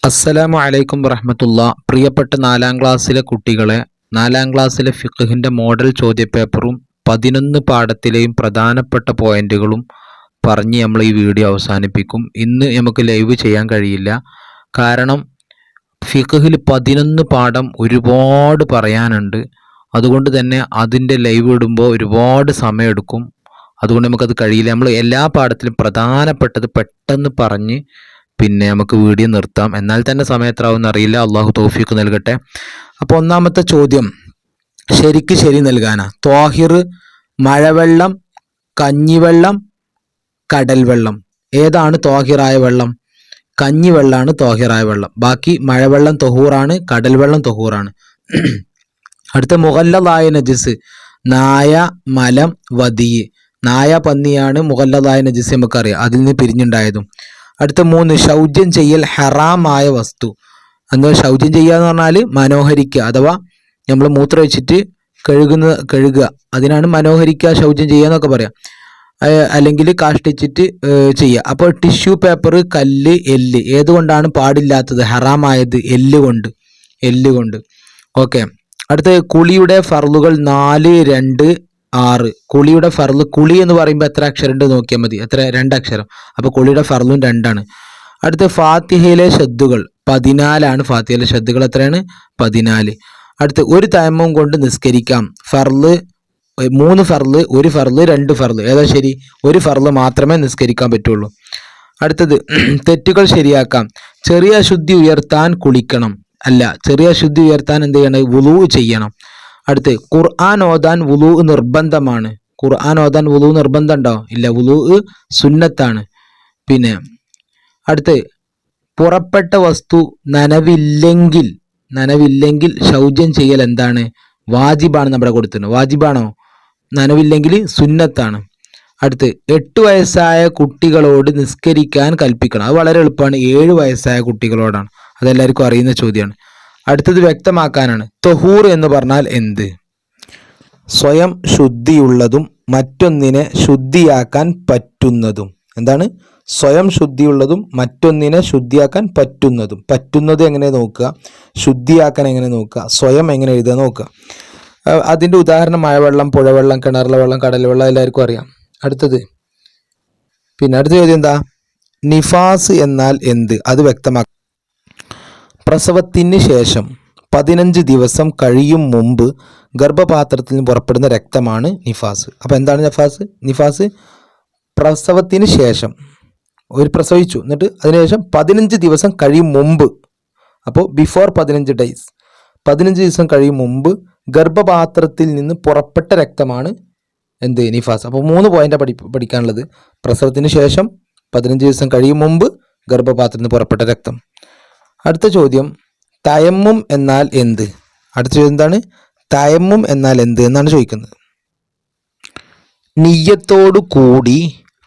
അസ്സലാമു അലൈക്കും വറഹ്മത്തുള്ളാ. പ്രിയപ്പെട്ട 4ാം ക്ലാസ്സിലെ കുട്ടികളെ, 4ാം ക്ലാസ്സിലെ ഫിഖ്ഹിൻ്റെ മോഡൽ ചോദ്യപേപ്പറും 11 പാഠത്തിലെയും പ്രധാനപ്പെട്ട പോയിന്റുകളും പറഞ്ഞ് നമ്മൾ ഈ വീഡിയോ അവസാനിപ്പിക്കും. ഇന്ന് നമുക്ക് ലൈവ് ചെയ്യാൻ കഴിയില്ല. കാരണം ഫിഖ്ഹിൽ 11 പാഠം ഒരുപാട് പറയാനുണ്ട്. അതുകൊണ്ട് തന്നെ അതിൻ്റെ ലൈവ് ഇടുമ്പോൾ ഒരുപാട് സമയമെടുക്കും. അതുകൊണ്ട് നമുക്കത് കഴിയില്ല. നമ്മൾ എല്ലാ പാഠത്തിലും പ്രധാനപ്പെട്ടത് പെട്ടെന്ന് പറഞ്ഞ് പിന്നെ നമുക്ക് വീഡിയോ നിർത്താം. എന്നാൽ തന്നെ സമയം എത്രയാവുമെന്ന് അറിയില്ല. അള്ളാഹു തൗഫീഖ് നൽകട്ടെ. അപ്പോൾ ഒന്നാമത്തെ ചോദ്യം ശരിക്ക് ശരി നൽകാനാ. ത്വാഹിർ, മഴവെള്ളം, കഞ്ഞിവെള്ളം, കടൽ വെള്ളം. ഏതാണ് ത്വാഹിറായ വെള്ളം? കഞ്ഞിവെള്ളമാണ് ത്വാഹിറായ വെള്ളം. ബാക്കി മഴവെള്ളം തൊഹൂറാണ്, കടൽ വെള്ളം തൊഹൂറാണ്. അടുത്ത മുഗല്ലദായ നജിസ്, നായ, മലം, വദി. നായ, പന്നിയാണ് മുഗല്ലദായ നജിസ്, നമുക്കറിയാം, അതിൽ നിന്ന് പിരിഞ്ഞുണ്ടായതും. അടുത്ത 3 ശൗചം ചെയ്യൽ ഹറാമായ വസ്തു. എന്താ ശൗചം ചെയ്യുക എന്ന് പറഞ്ഞാൽ മനോഹരിക്കുക, അഥവാ നമ്മൾ മൂത്രം വെച്ചിട്ട് കഴുകുക, അതിനാണ് മനോഹരിക്കുക, ശൗചം ചെയ്യുക എന്നൊക്കെ പറയാം. അല്ലെങ്കിൽ കാഷ്ടിച്ചിട്ട് ചെയ്യുക. അപ്പോൾ ടിഷ്യൂ പേപ്പർ, കല്ല്, എല്ല് ഏതുകൊണ്ടാണ് പാടില്ലാത്തത്? ഹറാമായത് എല്ല് കൊണ്ട്. ഓക്കെ. അടുത്ത കുളിയുടെ ഫർളുകൾ 4, 2, 6. കുളിയുടെ ഫർള്, കുളി എന്ന് പറയുമ്പോൾ എത്ര അക്ഷരം ഉണ്ട് നോക്കിയാൽ മതി. 2 അക്ഷരം. അപ്പോൾ കുളിയുടെ ഫർളും 2ആണ്. അടുത്ത ഫാത്തിഹയിലെ ഷദ്ദുകൾ 14ആണ്. ഫാത്തിഹയിലെ ഷദ്ദുകൾ എത്രയാണ്? 14. അടുത്ത് ഒരു തയമ്മം കൊണ്ട് നിസ്കരിക്കാം. ഫർള് 3 ഫർള്, 1 ഫർള്, 2 ഫർള്. ഏതാ ശരി? 1 ഫർള് മാത്രമേ നിസ്കരിക്കാൻ പറ്റുള്ളൂ. അടുത്തത് തെറ്റുകൾ ശരിയാക്കാം. ചെറിയ അശുദ്ധി ഉയർത്താൻ കുളിക്കണം. അല്ല, ചെറിയ അശുദ്ധി ഉയർത്താൻ എന്ത് ചെയ്യണം? വുളൂ ചെയ്യണം. അടുത്ത് ഖുർആൻ ഓതാൻ വുളൂ നിർബന്ധമാണ്. ഖുർആൻ ഓതാൻ വുളൂ നിർബന്ധം ഉണ്ടോ? ഇല്ല, വുളൂ സുന്നത്താണ്. പിന്നെ അടുത്ത് പുറപ്പെട്ട വസ്തു നനവില്ലെങ്കിൽ ശൗചം ചെയ്യൽ എന്താണ്? വാജിബാണ്. നമ്മുടെ കൊടുത്തിട്ടുണ്ട്. വാജിബാണോ? നനവില്ലെങ്കിൽ സുന്നത്താണ്. അടുത്ത് 8 വയസ്സായ കുട്ടികളോട് നിസ്കരിക്കാൻ കൽപ്പിക്കണം. അത് വളരെ എളുപ്പമാണ്. 7 വയസ്സായ കുട്ടികളോടാണ്. അതെല്ലാവർക്കും അറിയുന്ന ചോദ്യമാണ്. അടുത്തത് വ്യക്തമാക്കാനാണ്. തൊഹൂർ എന്ന് പറഞ്ഞാൽ എന്ത്? സ്വയം ശുദ്ധിയുള്ളതും മറ്റൊന്നിനെ ശുദ്ധിയാക്കാൻ പറ്റുന്നതും. എന്താണ്? സ്വയം ശുദ്ധിയുള്ളതും മറ്റൊന്നിനെ ശുദ്ധിയാക്കാൻ പറ്റുന്നതും. പറ്റുന്നത് എങ്ങനെ നോക്കുക, ശുദ്ധിയാക്കാൻ എങ്ങനെ നോക്കുക, സ്വയം എങ്ങനെ എഴുതുക നോക്കുക. അതിൻ്റെ ഉദാഹരണം മഴവെള്ളം, പുഴവെള്ളം, കിണറിലെ വെള്ളം, കടൽ വെള്ളം എല്ലാവർക്കും അറിയാം. അടുത്ത ചോദ്യം എന്താ? നിഫാസ് എന്നാൽ എന്ത്? അത് വ്യക്തമാക്കുക. പ്രസവത്തിന് ശേഷം 15 ദിവസം കഴിയും മുമ്പ് ഗർഭപാത്രത്തിൽ നിന്ന് പുറപ്പെടുന്ന രക്തമാണ് നിഫാസ്. അപ്പോൾ എന്താണ് നിഫാസ് പ്രസവത്തിന് ശേഷം, പ്രസവിച്ചു, എന്നിട്ട് അതിനുശേഷം 15 ദിവസം കഴിയും മുമ്പ്, അപ്പോൾ ബിഫോർ 15 ഡേയ്സ്, 15 ദിവസം കഴിയും മുമ്പ് ഗർഭപാത്രത്തിൽ നിന്ന് പുറപ്പെട്ട രക്തമാണ് എന്ത്? നിഫാസ്. അപ്പോൾ 3 പോയിന്റാണ് പഠിക്കാനുള്ളത്. പ്രസവത്തിന് ശേഷം, 15 ദിവസം കഴിയും മുമ്പ്, ഗർഭപാത്രത്തിൽ നിന്ന് പുറപ്പെട്ട രക്തം. അടുത്ത ചോദ്യം തയമ്മും എന്നാൽ എന്ത്? അടുത്ത ചോദ്യം എന്താണ്? തയമ്മും എന്നാൽ എന്ത് എന്നാണ് ചോദിക്കുന്നത്. നിയ്യത്തോടു കൂടി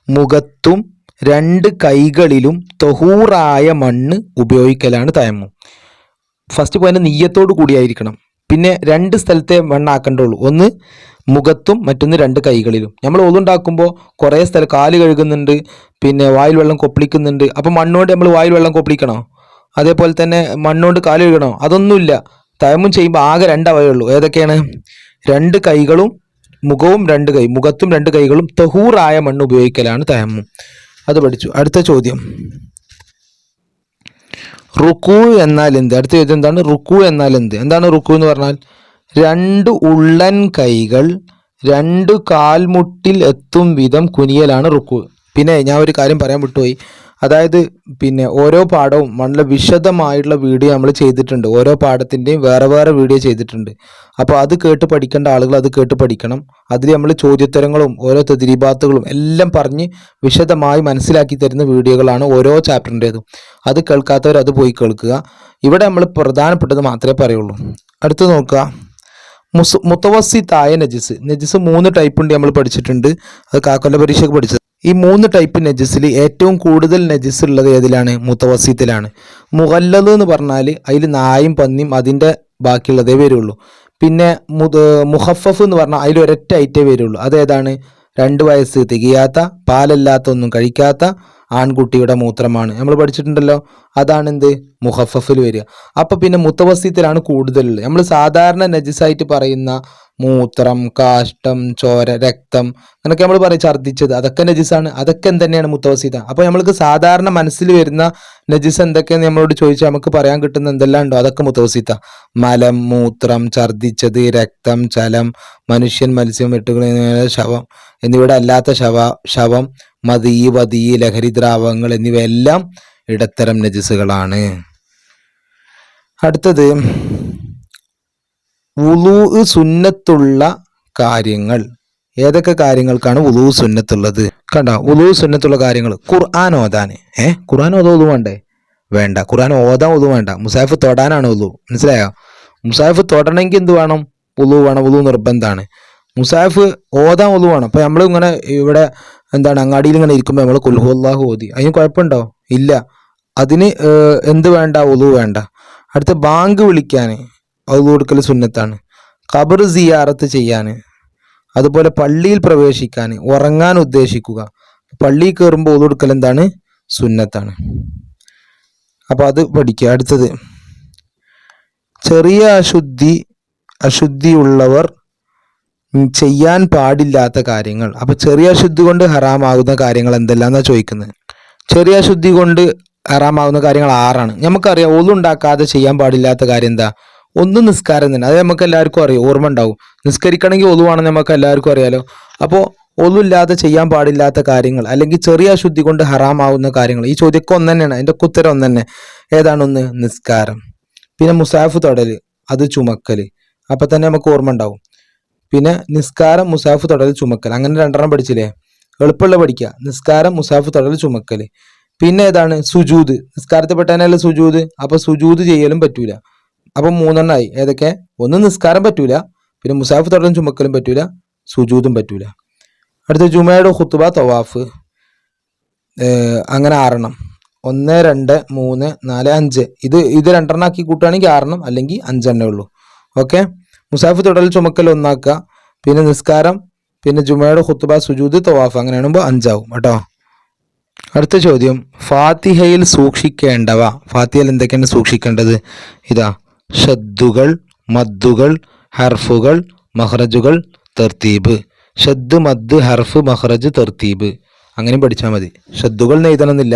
മുഖത്തും 2 കൈകളിലും തൊഹൂറായ മണ്ണ് ഉപയോഗിക്കലാണ് തയമ്മും. First point നിയ്യത്തോടു കൂടിയായിരിക്കണം. പിന്നെ 2 സ്ഥലത്തെ മണ്ണാക്കേണ്ടുള്ളൂ. ഒന്ന് മുഖത്തും മറ്റൊന്ന് 2 കൈകളിലും. നമ്മൾ ഒതുണ്ടാക്കുമ്പോൾ കുറേ സ്ഥലം കാല് കഴുകുന്നുണ്ട്, പിന്നെ വായിൽ വെള്ളം കൊപ്പിളിക്കുന്നുണ്ട്. അപ്പം മണ്ണുകൊണ്ട് നമ്മൾ വായിൽ വെള്ളം കൊപ്പിളിക്കണോ? അതേപോലെ തന്നെ മണ്ണുകൊണ്ട് കാല് കഴുകണോ? അതൊന്നുമില്ല. തയമ്മും ചെയ്യുമ്പോൾ ആകെ 2 അവയുള്ളൂ. ഏതൊക്കെയാണ്? 2 കൈകളും മുഖവും 2 കൈ, മുഖത്തും 2 കൈകളും തൊഹൂറായ മണ്ണ് ഉപയോഗിക്കലാണ് തയമ്മും. അത് പഠിച്ചു. അടുത്ത ചോദ്യം റുക്കൂ എന്നാൽ എന്ത്? അടുത്ത ചോദ്യം എന്താണ്? റുക്കൂ എന്നാൽ എന്ത്? എന്താണ് റുക്കൂ എന്ന് പറഞ്ഞാൽ? 2 ഉള്ളൻ കൈകൾ 2 കാൽമുട്ടിൽ എത്തും വിധം കുനിയലാണ് റുക്കൂ. പിന്നെ ഞാൻ ഒരു കാര്യം പറയാൻ വിട്ടുപോയി. അതായത് പിന്നെ ഓരോ പാഠവും വളരെ വിശദമായിട്ടുള്ള വീഡിയോ നമ്മൾ ചെയ്തിട്ടുണ്ട്. ഓരോ പാഠത്തിൻ്റെയും വേറെ വേറെ വീഡിയോ ചെയ്തിട്ടുണ്ട്. അപ്പോൾ അത് കേട്ട് പഠിക്കേണ്ട ആളുകൾ അത് കേട്ട് പഠിക്കണം. അതിൽ നമ്മൾ ചോദ്യോത്തരങ്ങളും ഓരോ തദ്രീബാത്തുകളും എല്ലാം പറഞ്ഞ് വിശദമായി മനസ്സിലാക്കി തരുന്ന വീഡിയോകളാണ് ഓരോ ചാപ്റ്ററിൻ്റേതും. അത് കേൾക്കാത്തവർ അത് പോയി കേൾക്കുക. ഇവിടെ നമ്മൾ പ്രധാനപ്പെട്ടത് മാത്രമേ പറയുള്ളൂ. അടുത്ത് നോക്കുക, മുത്തവസ്സിത്തായ നജിസ്. 3 ടൈപ്പ് ഉണ്ട്, നമ്മൾ പഠിച്ചിട്ടുണ്ട്. അത് കാക്കൊല്ല പരീക്ഷയ്ക്ക് പഠിച്ചത്. ഈ 3 ടൈപ്പ് നജിസിൽ ഏറ്റവും കൂടുതൽ നജിസ് ഉള്ളത് ഏതിലാണ്? മുത്തവസ്സിത്തിലാണ്. മുഗല്ലദ് എന്ന് പറഞ്ഞാൽ അതിൽ നായും പന്നിയും അതിൻ്റെ ബാക്കിയുള്ളതേ വരുള്ളൂ. പിന്നെ മുഖഫഫ് എന്ന് പറഞ്ഞാൽ അതിൽ ഒരൊറ്റ ഐറ്റേ വരുള്ളൂ. അതേതാണ്? 2 വയസ്സ് തികയാത്ത, പാലല്ലാത്ത, ഒന്നും കഴിക്കാത്ത, ആൺകുട്ടിയുടെ മൂത്രമാണ് നമ്മൾ പഠിച്ചിട്ടുണ്ടല്ലോ. അതാണ് എന്ത് മുഖഫഫിൽ വരിക. അപ്പൊ പിന്നെ മുത്തവസ്സിത്തിലാണ് കൂടുതലുള്ളത്. നമ്മൾ സാധാരണ നജിസായിട്ട് പറയുന്ന മൂത്രം, കാഷ്ടം, ചോര, രക്തം അങ്ങനെയൊക്കെ നമ്മൾ പറയും, ഛർദ്ദിച്ചത്, അതൊക്കെ നജിസാണ്. അതൊക്കെ തന്നെയാണ് മുത്തവസ്സിത. അപ്പൊ നമ്മൾക്ക് സാധാരണ മനസ്സിൽ വരുന്ന നജിസ് എന്തൊക്കെയെന്ന് നമ്മളോട് ചോദിച്ചാൽ നമുക്ക് പറയാൻ കിട്ടുന്ന എന്തെല്ലാം ഉണ്ടോ അതൊക്കെ മുത്തവസ്സിത. മലം, മൂത്രം, ഛർദ്ദിച്ചത്, രക്തം, ചലം, മനുഷ്യൻ, മത്സ്യം, വെട്ടുകിളി, ശവം എന്നിവയുടെ അല്ലാത്ത ശവം, മദീ, വദീ, ലഹരിദ്രാവകങ്ങൾ എന്നിവയെല്ലാം ഇടത്തരം നജിസുകളാണ്. അടുത്തത് വുളൂ സുന്നത്തുള്ള കാര്യങ്ങൾ. ഏതൊക്കെ കാര്യങ്ങൾക്കാണ് വുളൂ സുന്നത്തുള്ളത്? കണ്ടോ, വുളൂ സുന്നത്തുള്ള കാര്യങ്ങൾ. ഖുർആൻ ഓതാൻ. ഖുർആൻ ഓതാ വേണ്ടേ? വേണ്ട. ഖുർആൻ ഓതാൻ ഒതു വേണ്ട. മുസാഫ് തൊടാനാണ് ഒതു. മനസ്സിലായോ? മുസാഫ് തൊടണമെങ്കിൽ എന്ത് വേണം? വുളൂ വേണം. വുളൂ നിർബന്ധമാണ്. മുസാഫ് ഓതാൻ ഒതു വേണം. അപ്പൊ നമ്മൾ ഇങ്ങനെ ഇവിടെ അങ്ങാടിയിൽ ഇങ്ങനെ ഇരിക്കുമ്പോൾ നമ്മൾ ഖുൽ ഹുവല്ലാഹു ഓതി, അതിന് കുഴപ്പമുണ്ടോ? ഇല്ല. അതിന് എന്ത് വേണ്ട? വുളൂ വേണ്ട. അടുത്ത ബാങ്ക് വിളിക്കാൻ വുളൂ കൊടുക്കൽ സുന്നത്താണ്. ഖബർ സിയാറത്ത് ചെയ്യാൻ, അതുപോലെ പള്ളിയിൽ പ്രവേശിക്കാൻ, ഉറങ്ങാൻ ഉദ്ദേശിക്കുക, പള്ളിയിൽ കയറുമ്പോൾ വുളൂ കൊടുക്കൽ എന്താണ്? സുന്നത്താണ്. അപ്പൊ അത് പഠിക്കുക. അടുത്തത് ചെറിയ അശുദ്ധിയുള്ളവർ ചെയ്യാൻ പാടില്ലാത്ത കാര്യങ്ങൾ. അപ്പൊ ചെറിയ അശുദ്ധി കൊണ്ട് ഹറാമാകുന്ന കാര്യങ്ങൾ എന്തെല്ലാന്നാ ചോദിക്കുന്നത്. ചെറിയ അശുദ്ധി കൊണ്ട് ഹറാമാകുന്ന കാര്യങ്ങൾ 6ആണ്. നമുക്കറിയാം ഒന്നുണ്ടാക്കാതെ ചെയ്യാൻ പാടില്ലാത്ത കാര്യം എന്താ? ഒന്ന് നിസ്കാരം തന്നെ. അത് നമുക്ക് എല്ലാവർക്കും അറിയാം, ഓർമ്മ ഉണ്ടാവും. നിസ്കരിക്കണമെങ്കിൽ ഒന്നുവാണെന്ന് നമുക്ക് എല്ലാവർക്കും അറിയാലോ. അപ്പോൾ ഒന്നുമില്ലാതെ ചെയ്യാൻ പാടില്ലാത്ത കാര്യങ്ങൾ അല്ലെങ്കിൽ ചെറിയ അശുദ്ധി കൊണ്ട് ഹറാമാവുന്ന കാര്യങ്ങൾ, ഈ ചോദ്യമൊക്കെ ഒന്ന് തന്നെയാണ്, അതിൻ്റെ ഉത്തരം ഒന്ന് തന്നെ. ഏതാണൊന്ന്? നിസ്കാരം. പിന്നെ മുസാഫ് തൊടല്, അത് ചുമക്കല്. അപ്പൊ തന്നെ നമുക്ക് ഓർമ്മ ഉണ്ടാവും. പിന്നെ നിസ്കാരം, മുസാഫ് തൊടൽ, ചുമക്കൽ, അങ്ങനെ 2 പഠിച്ചില്ലേ? എളുപ്പമുള്ള പഠിക്കുക. നിസ്കാരം, മുസാഫ് തൊടൽ, ചുമക്കല്. പിന്നെ ഏതാണ്? സുജൂദ്. നിസ്കാരത്തിൽ പെട്ടാനല്ല സുജൂദ്. അപ്പൊ സുജൂദ് ചെയ്യലും പറ്റൂല. അപ്പൊ 3 ഏതൊക്കെ? ഒന്ന് നിസ്കാരം പറ്റൂല, പിന്നെ മുസാഫ് തൊടലും ചുമക്കലും പറ്റൂല, സുജൂദും പറ്റൂല. അടുത്ത ജുമയുടെ ഖുത്ബ, തവാഫ്, അങ്ങനെ 6. 1, 2, 3, 4, 5. ഇത് 2 ആക്കി കൂട്ടുകയാണെങ്കിൽ 6, അല്ലെങ്കിൽ 5 ഉള്ളൂ. ഓക്കെ. മുസാഫ് തൊടൽ, ചുമക്കൽ 1 പിന്നെ നിസ്കാരം, പിന്നെ ജുമയുടെ ഖുത്ബ, സുജൂദ്, തവാഫ്, അങ്ങനെയാകുമ്പോൾ 5 കേട്ടോ. അടുത്ത ചോദ്യം, ഫാത്തിഹയിൽ സൂക്ഷിക്കേണ്ടവ. ഫാത്തിഹയിൽ എന്തൊക്കെയാണ് സൂക്ഷിക്കേണ്ടത്? ഇതാ: ഷദ്ദുകൾ, മദ്ദുകൾ, ഹർഫുകൾ, മഹ്റജുകൾ, തർത്തീബ്. ഷദ്, മദ്, ഹർഫ്, മഹ്റജ്, തർത്തീബ്, അങ്ങനെയും പഠിച്ചാൽ മതി. ഷദ്ദുകൾ എഴുതണമെന്നില്ല.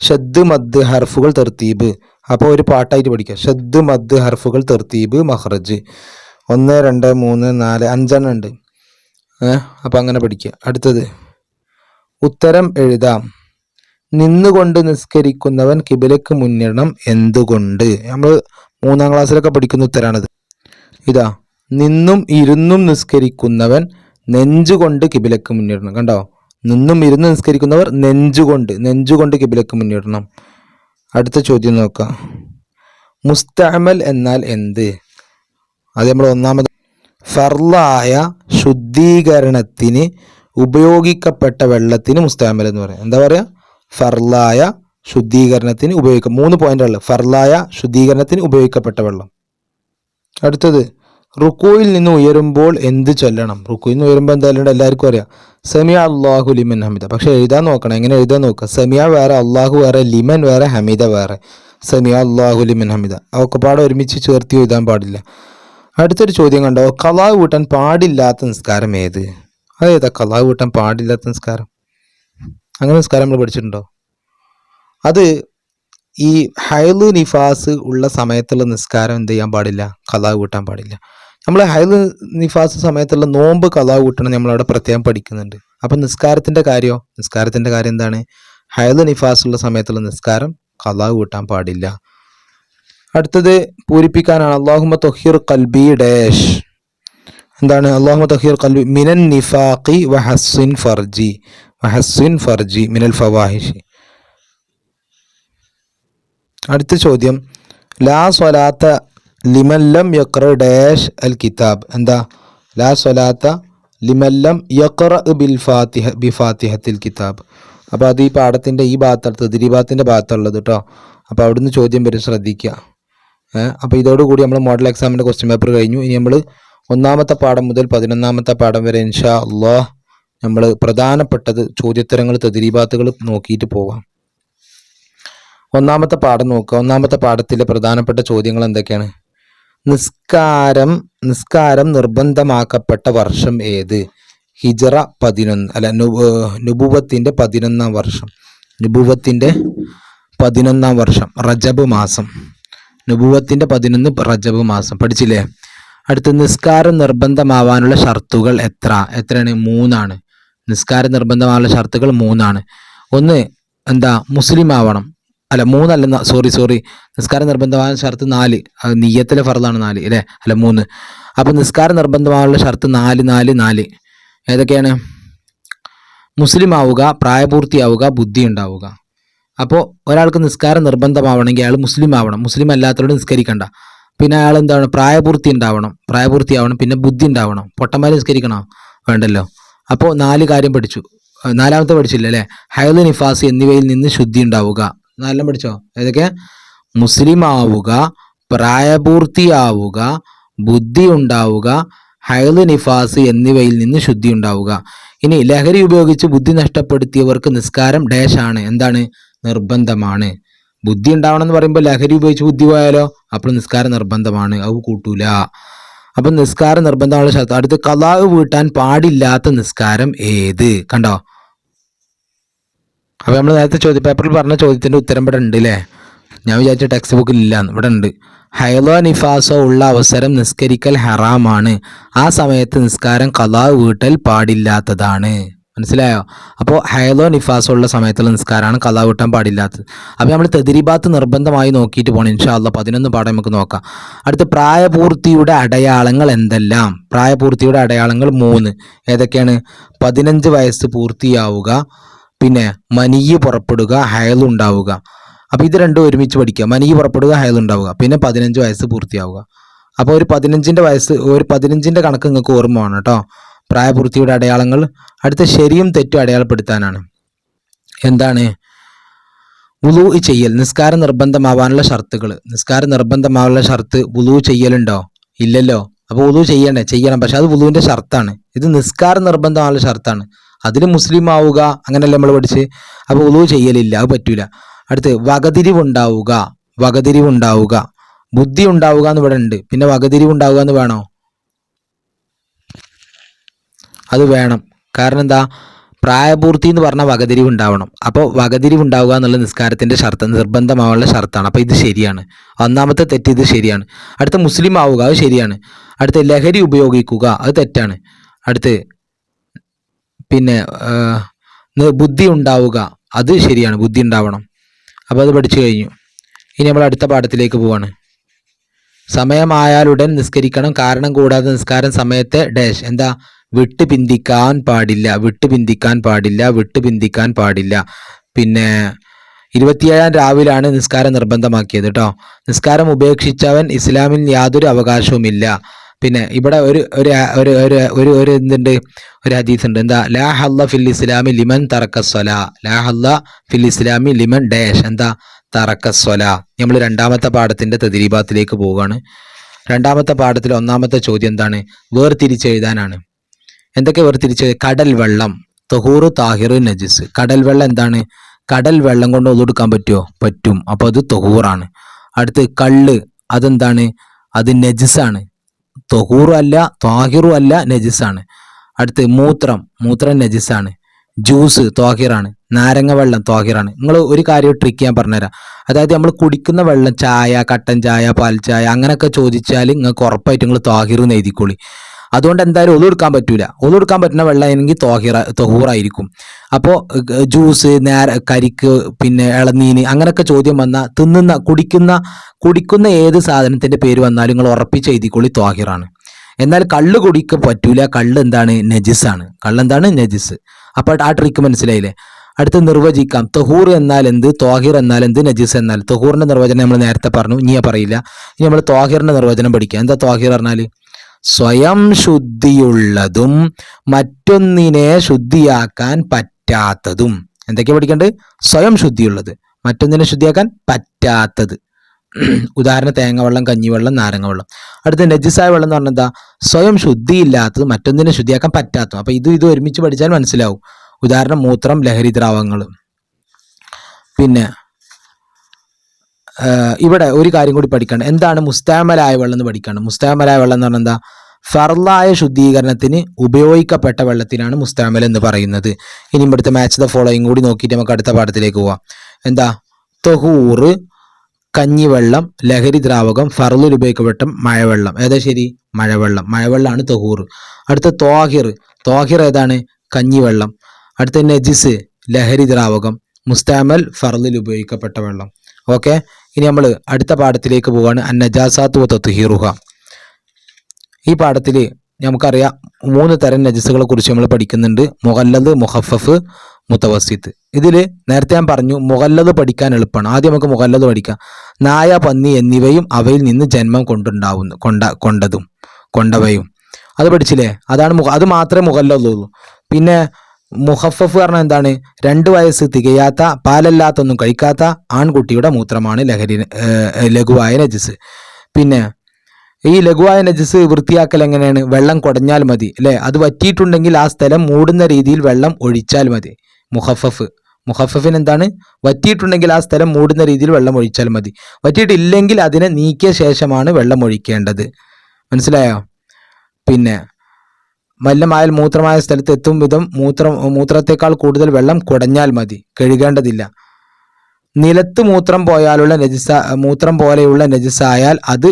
ഷദ്, മദ്, ഹർഫുകൾ, തർത്തീബ്. അപ്പോൾ ഒരു പാട്ടായിട്ട് പഠിക്കുക. ഷദ്, മദ്, ഹർഫുകൾ, തർത്തീബ്, മഹ്റജ്. 1, 2, 3, 4, 5 ഉണ്ട്. അപ്പൊ അങ്ങനെ പഠിക്കുക. അടുത്തത് ഉത്തരം എഴുതാം. നിന്നുകൊണ്ട് നിസ്കരിക്കുന്നവൻ കിബിലക്ക് മുന്നിടണം എന്തുകൊണ്ട്? നമ്മൾ 3-ാം ക്ലാസ്സിലൊക്കെ പഠിക്കുന്ന ഉത്തരാണിത്. ഇതാ: നിന്നും ഇരുന്നും നിസ്കരിക്കുന്നവൻ നെഞ്ചുകൊണ്ട് കിബിലക്ക് മുന്നിടണം. കണ്ടോ? നിന്നും ഇരുന്ന് നിസ്കരിക്കുന്നവർ നെഞ്ചുകൊണ്ട് കിബിലക്ക് മുന്നിടണം. അടുത്ത ചോദ്യം നോക്കാം. മുസ്തഅമൽ എന്നാൽ എന്ത്? അത് നമ്മൾ 1-ാമത് ഫർളായ ശുദ്ധീകരണത്തിന് ഉപയോഗിക്കപ്പെട്ട വെള്ളത്തിന് മുസ്തഅമൽ എന്ന് പറയാം. എന്താ പറയാ? ഫർളായ ശുദ്ധീകരണത്തിന് 3 പോയിന്റുകൾ. ഫർളായ ശുദ്ധീകരണത്തിന് ഉപയോഗിക്കപ്പെട്ട വെള്ളം. അടുത്തത് റുക്കൂയിൽ നിന്ന് ഉയരുമ്പോൾ എന്ത് ചൊല്ലണം? റുക്കൂയിൽ നിന്ന് ഉയരുമ്പോൾ എന്തായാലും എല്ലാവർക്കും അറിയാം, സമിഅ അല്ലാഹു ലിമൻ ഹമിദ. പക്ഷെ എഴുതാൻ നോക്കണം. എങ്ങനെ എഴുതാൻ നോക്കുക? സമിഅ വേറെ, അള്ളാഹു വേറെ, ലിമൻ വേറെ, ഹമിദ വേറെ. സമിഅ അല്ലാഹു ലിമൻ ഹമിദ. അവർക്ക് പാടെ ഒരുമിച്ച് ചേർത്തി എഴുതാൻ പാടില്ല. അടുത്തൊരു ചോദ്യം കണ്ടോ? ഖളാ വീട്ടാൻ പാടില്ലാത്ത നിസ്കാരം ഏത്? അതേതാ ഖളാ വീട്ടാൻ പാടില്ലാത്ത നിസ്കാരം? അങ്ങനെ നിസ്കാരം നമ്മൾ പഠിച്ചിട്ടുണ്ടോ? അത് ഈ ഹൈല് നിഫാസ് ഉള്ള സമയത്തുള്ള നിസ്കാരം എന്ത് ചെയ്യാൻ പാടില്ല? ഖളാ വീട്ടാൻ പാടില്ല. നമ്മൾ ഹൈല് നിഫാസ് സമയത്തുള്ള നോമ്പ് ഖളാ വീട്ടണം നമ്മളവിടെ പ്രത്യേകം പഠിക്കുന്നുണ്ട്. അപ്പൊ നിസ്കാരത്തിന്റെ കാര്യം എന്താണ്? ഹൈല് നിഫാസ് ഉള്ള സമയത്തുള്ള നിസ്കാരം ഖളാ വീട്ടാൻ പാടില്ല. അടുത്തത് പൂരിപ്പിക്കാനാണ്. അല്ലാഹുമ്മ തഹിർ ഖൽബി ഡാഷ്. എന്താണ്? അല്ലാഹുമ്മ തഹിർ ഖൽബി മിനൻ നിഫാഖി വഹസ്സിൻ ഫർജി മിനൽ ഫവാഹിഷി. അടുത്ത ചോദ്യം, ലാ സ്വലാത്ത ലിമൻ ലം യഖ്റ ഡാഷ് അൽ കിതാബ്. എന്താ? ലാ സ്വലാത്ത ലിമൻ ലം യഖ്റ ബിഫാത്തിഹത്തിൽ കിതാബ്. അപ്പോൾ അത് ഈ പാഠത്തിന്റെ ഈ ഭാഗത്ത്, തദ്രീബാത്തിന്റെ ഭാഗത്തുള്ളത് കേട്ടോ. അപ്പോൾ അവിടുന്ന് ചോദ്യം വരും, ശ്രദ്ധിക്കുക. അപ്പോൾ ഇതോടുകൂടി നമ്മൾ മോഡൽ എക്സാമിന്റെ ക്വസ്റ്റ്യൻ പേപ്പർ കഴിഞ്ഞു. ഇനി നമ്മൾ 1-ാമത്തെ പാഠം മുതൽ 11-ാമത്തെ പാഠം വരെ ഇൻഷാ അല്ലാഹ് നമ്മൾ പ്രധാനപ്പെട്ടത് ചോദ്യോത്തരങ്ങൾ തദ്രീബാത്തുകൾ നോക്കിയിട്ട് പോവാം. ഒന്നാമത്തെ പാഠം നോക്കുക. ഒന്നാമത്തെ പാഠത്തിലെ പ്രധാനപ്പെട്ട ചോദ്യങ്ങൾ എന്തൊക്കെയാണ്? നിസ്കാരം നിർബന്ധമാക്കപ്പെട്ട വർഷം ഏത്? ഹിജറ 11 അല്ല നുബുവത്തിന്റെ 11-ാം വർഷം. നുബുവത്തിന്റെ 11-ാം വർഷം റജബ് മാസം. നുബുവത്തിന്റെ 11 റജബ് മാസം പഠിച്ചില്ലേ? അടുത്ത് നിസ്കാരം നിർബന്ധമാവാനുള്ള ഷർത്തുകൾ എത്രയാണ്? 3 നിസ്കാരം നിർബന്ധമാവാനുള്ള ഷർത്തുകൾ 3. ഒന്ന് എന്താ? മുസ്ലിം ആവണം. അല്ല 3 അല്ല, സോറി നിസ്കാരം നിർബന്ധമായ ഷർത്ത് 4. നിയ്യത്തിലെ ഫർളാണ് 4 അല്ലേ? അല്ല 3. അപ്പൊ നിസ്കാരം നിർബന്ധമായുള്ള ഷർത്ത് 4. ഏതൊക്കെയാണ്? മുസ്ലിം ആവുക, പ്രായപൂർത്തിയാവുക, ബുദ്ധി ഉണ്ടാവുക. അപ്പോൾ ഒരാൾക്ക് നിസ്കാരം നിർബന്ധമാവണമെങ്കിൽ അയാൾ മുസ്ലിം ആവണം. മുസ്ലിം അല്ലാത്തവരോട് നിസ്കരിക്കണ്ട. പിന്നെ അയാൾ എന്താണ്? പ്രായപൂർത്തിയാവണം, പിന്നെ ബുദ്ധി ഉണ്ടാവണം. പൊട്ടന്മാർ നിസ്കരിക്കണോ? വേണ്ടല്ലോ. അപ്പോൾ 4 കാര്യം പഠിച്ചു. 4ാമത്തെ പഠിച്ചില്ല അല്ലേ? ഹൈദ്, നിഫാസ് എന്നിവയിൽ നിന്ന് ശുദ്ധി ഉണ്ടാവുക. 4 പഠിച്ചോ? ഏതൊക്കെ? മുസ്ലിം ആവുക, പ്രായപൂർത്തിയാവുക, ബുദ്ധി ഉണ്ടാവുക, ഹൈദ്, നിഫാസ് എന്നിവയിൽ നിന്ന് ശുദ്ധി ഉണ്ടാവുക. ഇനി ലഹരി ഉപയോഗിച്ച് ബുദ്ധി നഷ്ടപ്പെടുത്തിയവർക്ക് നിസ്കാരം ഡാഷാണ്. എന്താണ്? നിർബന്ധമാണ്. ബുദ്ധി ഉണ്ടാവണം എന്ന് പറയുമ്പോൾ ലഹരി ഉപയോഗിച്ച് ബുദ്ധി പോയാലോ? അപ്പോൾ നിസ്കാരം നിർബന്ധമാണ്, അത് കൂട്ടൂല. അപ്പം നിസ്കാരം നിർബന്ധമുള്ള ശർത്ത്. അടുത്ത് ഖളാ വീട്ടാൻ പാടില്ലാത്ത നിസ്കാരം ഏത്? കണ്ടോ? അപ്പോൾ നമ്മൾ നേരത്തെ ചോദ്യപേപ്പറിൽ പറഞ്ഞ ചോദ്യത്തിന്റെ ഉത്തരം ഇവിടെ ഉണ്ട് അല്ലേ? ഞാൻ വിചാരിച്ച ടെക്സ്റ്റ് ബുക്കിൽ ഇല്ല, ഇവിടെ ഉണ്ട്. ഹൈലോ നിഫാസോ ഉള്ള അവസരം നിസ്കരിക്കൽ ഹറാമാണ്. ആ സമയത്ത് നിസ്കാരം ഖളാ വീട്ടൽ പാടില്ലാത്തതാണ്. മനസ്സിലായോ? അപ്പോൾ ഹൈലോ നിഫാസോ ഉള്ള സമയത്തുള്ള നിസ്കാരമാണ് ഖളാ വീട്ടാൻ പാടില്ലാത്തത്. അപ്പോൾ നമ്മൾ തദ്രീബാത്ത് നിർബന്ധമായി നോക്കിയിട്ട് പോകണം. ഇൻഷാ അല്ലാഹ് 11 പാഠം നമുക്ക് നോക്കാം. അടുത്ത പ്രായപൂർത്തിയുടെ അടയാളങ്ങൾ എന്തെല്ലാം? പ്രായപൂർത്തിയുടെ അടയാളങ്ങൾ 3. ഏതൊക്കെയാണ്? 15 വയസ്സ് പൂർത്തിയാവുക, പിന്നെ മനീയ് പുറപ്പെടുക, ഹൈൽ ഉണ്ടാവുക. അപ്പോൾ ഇത് രണ്ടും ഒരുമിച്ച് പഠിക്കുക. മനീയ് പുറപ്പെടുക, ഹൈൽ ഉണ്ടാവുക, പിന്നെ 15 വയസ്സ് പൂർത്തിയാവുക. അപ്പോൾ ഒരു 15ന്റെ കണക്ക് നിങ്ങൾക്ക് ഓർമ്മ വേണം കേട്ടോ. പ്രായപൂർത്തിയുടെ അടയാളങ്ങൾ. അടുത്ത ശരിയും തെറ്റും അടയാളപ്പെടുത്താനാണ്. എന്താണ്? വുളൂ ചെയ്യൽ. നിസ്കാരം നിർബന്ധമാവാനുള്ള ഷർത്തുകൾ. നിസ്കാരം നിർബന്ധമാവാനുള്ള ഷർത്ത് വുളൂ ചെയ്യലുണ്ടോ? ഇല്ലല്ലോ. അപ്പോൾ വുളൂ ചെയ്യണം, പക്ഷെ അത് വുളൂവിന്റെ ഷർത്താണ്. ഇത് നിസ്കാരം നിർബന്ധമാവാനുള്ള ഷർത്താണ്. അതിൽ മുസ്ലിം ആവുക അങ്ങനെയല്ല നമ്മൾ പഠിച്ച്. അപ്പോൾ വുളൂ ചെയ്യലില്ല, അത് പറ്റൂല. അടുത്ത് വകതിരിവുണ്ടാവുക. ബുദ്ധി ഉണ്ടാവുക എന്ന് ഇവിടെ ഉണ്ട്. പിന്നെ വകതിരിവുണ്ടാവുക എന്ന് വേണോ? അത് വേണം. കാരണം എന്താ? പ്രായപൂർത്തി എന്ന് പറഞ്ഞാൽ വകതിരിവ് ഉണ്ടാവണം. അപ്പോൾ വകതിരിവ് ഉണ്ടാവുക എന്നുള്ള നിസ്കാരത്തിന്റെ ഷർത്ത്, നിർബന്ധമാവുള്ള ഷർത്താണ്. അപ്പോൾ ഇത് ശരിയാണ്. ഒന്നാമത്തെ തെറ്റ് ഇത് ശരിയാണ്. അടുത്ത മുസ്ലിം ആവുക, അത് ശരിയാണ്. അടുത്ത ലഹരി ഉപയോഗിക്കുക, അത് തെറ്റാണ്. അടുത്ത് പിന്നെ ബുദ്ധി ഉണ്ടാവുക, അത് ശരിയാണ്. ബുദ്ധി ഉണ്ടാവണം. അപ്പോൾ അത് പഠിച്ചു കഴിഞ്ഞു. ഇനി നമ്മൾ അടുത്ത പാഠത്തിലേക്ക് പോവാണ്. സമയമായാലുടൻ നിസ്കരിക്കണം. കാരണം കൂടാതെ നിസ്കാരം സമയത്തെ ഡാഷ്. എന്താ? വിട്ട് പിന്തിക്കാൻ പാടില്ല. പിന്നെ 27-ാം രാവിലാണ് നിസ്കാരം നിർബന്ധമാക്കിയത് കേട്ടോ. നിസ്കാരം ഉപേക്ഷിച്ചവൻ ഇസ്ലാമിൽ യാതൊരു അവകാശവുമില്ല. പിന്നെ ഇവിടെ ഒരു എന്തുണ്ട്? ഒരു ഹദീസ് ഉണ്ട്. എന്താ? ലാ ഹല്ല ഫിൽ ഇസ്ലാമി ലിമൻ തറക്ക സ്വലാ. ലാ ഹല്ല ഫിൽ ഇസ്ലാമി ലിമൻ ഡാഷ്. എന്താ? തറക്ക സ്വലാ. നമ്മൾ 2ാമത്തെ പാഠത്തിന്റെ തദ്രീബാത്തിലേക്ക് പോവുകയാണ്. 2ാമത്തെ പാഠത്തിൽ 1ാമത്തെ ചോദ്യം എന്താണ്? വേർതിരിച്ചെഴുതാനാണ്. എന്തൊക്കെ വേർതിരിച്ചത്? കടൽ വെള്ളം തഹൂറ്, താഹിർ, നജിസ്. കടൽ വെള്ളം എന്താണ്? കടൽ വെള്ളം കൊണ്ട് ഒതുക്കാൻ പറ്റുമോ? പറ്റും. അപ്പോൾ അത് തഹൂറാണ്. അടുത്ത് കള്ള്, അതെന്താണ്? അത് നജിസാണ്. തഹൂറും അല്ല, താഹിറും അല്ല, നജിസാണ്. അടുത്ത് മൂത്രം നജിസാണ്. ജ്യൂസ് താഹിറാണ്. നാരങ്ങ വെള്ളം താഹിറാണ്. നിങ്ങൾ ഒരു കാര്യം ട്രിക്ക് ഞാൻ പറഞ്ഞുതരാം. അതായത് നമ്മൾ കുടിക്കുന്ന വെള്ളം, ചായ, കട്ടൻ ചായ, പാൽ ചായ അങ്ങനെയൊക്കെ ചോദിച്ചാൽ നിങ്ങൾക്ക് ഉറപ്പായിട്ട് നിങ്ങൾ താഹിർ എന്ന് എഴുതിക്കോളി. അതുകൊണ്ട് എന്തായാലും ഒളു എടുക്കാൻ പറ്റൂല. ഒളു എടുക്കാൻ പറ്റുന്ന വെള്ളം ആണെങ്കിൽ തഹൂറായിരിക്കും. അപ്പോൾ ജ്യൂസ്, കരിക്ക്, പിന്നെ ഇളനീന് അങ്ങനെയൊക്കെ ചോദ്യം വന്നാൽ കുടിക്കുന്ന ഏത് സാധനത്തിന്റെ പേര് വന്നാലും നിങ്ങൾ ഉറപ്പിച്ച് എഴുതിക്കോളി താഹിറാണ്. എന്നാൽ കള്ള് കുടിക്കാൻ പറ്റൂല. കള്ള് എന്താണ്? നജിസാണ്. കള്ളെന്താണ്? നജിസ്. അപ്പോൾ ആ ട്രിക്ക് മനസ്സിലായില്ലേ? അടുത്ത് നിർവചിക്കാം. തഹൂർ എന്നാൽ എന്ത്? താഹിർ എന്നാൽ എന്ത്? നജിസ് എന്നാൽ. തഹൂറിന്റെ നിർവചനം നമ്മൾ നേരത്തെ പറഞ്ഞു, ഇനി പറയില്ല. ഇനി നമ്മൾ താഹിറിന്റെ നിർവചനം പഠിക്കാം. എന്താ താഹിർ പറഞ്ഞാൽ? സ്വയം ശുദ്ധിയുള്ളതും മറ്റൊന്നിനെ ശുദ്ധിയാക്കാൻ പറ്റാത്തതും. എന്തൊക്കെയാ പഠിക്കേണ്ടത്? സ്വയം ശുദ്ധിയുള്ളത്, മറ്റൊന്നിനെ ശുദ്ധിയാക്കാൻ പറ്റാത്തത്. ഉദാഹരണം തേങ്ങ വെള്ളം, കഞ്ഞിവെള്ളം, നാരങ്ങ വെള്ളം. അടുത്ത നജിസായ വെള്ളം എന്ന് പറഞ്ഞാൽ എന്താ? സ്വയം ശുദ്ധിയില്ലാത്തത്, മറ്റൊന്നിനെ ശുദ്ധിയാക്കാൻ പറ്റാത്തത്. അപ്പോൾ ഇത് ഒരുമിച്ച് പഠിച്ചാൽ മനസ്സിലാവും. ഉദാഹരണം മൂത്രം, ലഹരി ദ്രാവകങ്ങൾ. പിന്നെ ഇവിടെ ഒരു കാര്യം കൂടി പഠിക്കണം. എന്താണ് മുസ്തഅമലായ വെള്ളം എന്ന് പഠിക്കണം. മുസ്തഅമലായ വെള്ളം എന്ന് പറഞ്ഞാൽ എന്താ? ഫർളായ ശുദ്ധീകരണത്തിന് ഉപയോഗിക്കപ്പെട്ട വെള്ളത്തിനാണ് മുസ്തഅമൽ എന്ന് പറയുന്നത്. ഇനി ഇവിടുത്തെ മാച്ച് ദ ഫോളോയിങ് കൂടി നോക്കിയിട്ട് നമുക്ക് അടുത്ത പാഠത്തിലേക്ക് പോവാം. എന്താ? തൊഹൂറ്, കഞ്ഞിവെള്ളം, ലഹരി ദ്രാവകം, ഫർളിൽ ഉപയോഗിക്കപ്പെട്ട മഴവെള്ളം. ഏതാ ശരി? മഴവെള്ളം. മഴവെള്ളമാണ് തൊഹൂറ്. അടുത്ത ത്വാഹിർ ഏതാണ്? കഞ്ഞിവെള്ളം. അടുത്ത നജിസ്, ലഹരി ദ്രാവകം. മുസ്തഅമൽ, ഫർളിൽ ഉപയോഗിക്കപ്പെട്ട വെള്ളം. ഓക്കെ, ഇനി നമ്മൾ അടുത്ത പാഠത്തിലേക്ക് പോവാണ്. അന്നജാസാത്തു വ തത്ഹീറുഹ. ഈ പാഠത്തിൽ നമുക്കറിയാം 3 തരം നജസുകളെ കുറിച്ച് നമ്മൾ പഠിക്കുന്നുണ്ട്. മുഗല്ലദ്, മുഖഫഫ്, മുത്തവസിത്ത്. ഇതിൽ നേരത്തെ ഞാൻ പറഞ്ഞു മുഗല്ലദ് പഠിക്കാൻ എളുപ്പമാണ്. ആദ്യം നമുക്ക് മുഗല്ലദ് പഠിക്കാം. നായ, പന്നി എന്നിവയും അവയിൽ നിന്ന് ജന്മം കൊണ്ടവയും അത് പഠിച്ചില്ലേ? അത് മാത്രമേ മുഗല്ലദുള്ളൂ. പിന്നെ മുഖഫഫ് പറഞ്ഞാൽ എന്താണ്? 2 വയസ്സ് തികയാത്ത, പാലല്ലാത്തൊന്നും കഴിക്കാത്ത ആൺകുട്ടിയുടെ മൂത്രമാണ് ലഘുവായ നജസ്. പിന്നെ ഈ ലഘുവായ നജസ് വൃത്തിയാക്കൽ എങ്ങനെയാണ്? വെള്ളം കുടഞ്ഞാൽ മതി അല്ലേ? അത് വറ്റിയിട്ടുണ്ടെങ്കിൽ ആ സ്ഥലം മൂടുന്ന രീതിയിൽ വെള്ളം ഒഴിച്ചാൽ മതി. മുഖഫഫിന് എന്താണ്? വറ്റിയിട്ടുണ്ടെങ്കിൽ ആ സ്ഥലം മൂടുന്ന രീതിയിൽ വെള്ളം ഒഴിച്ചാൽ മതി. വറ്റിയിട്ടില്ലെങ്കിൽ അതിനെ നീക്കിയ ശേഷമാണ് വെള്ളം ഒഴിക്കേണ്ടത്. മനസ്സിലായോ? പിന്നെ മല്ലമായാൽ മൂത്രമായ സ്ഥലത്ത് എത്തും വിധം മൂത്രത്തെക്കാൾ കൂടുതൽ വെള്ളം കുടഞ്ഞാൽ മതി, കഴുകേണ്ടതില്ല. നിലത്ത് മൂത്രം പോലെയുള്ള നജസായാൽ അത്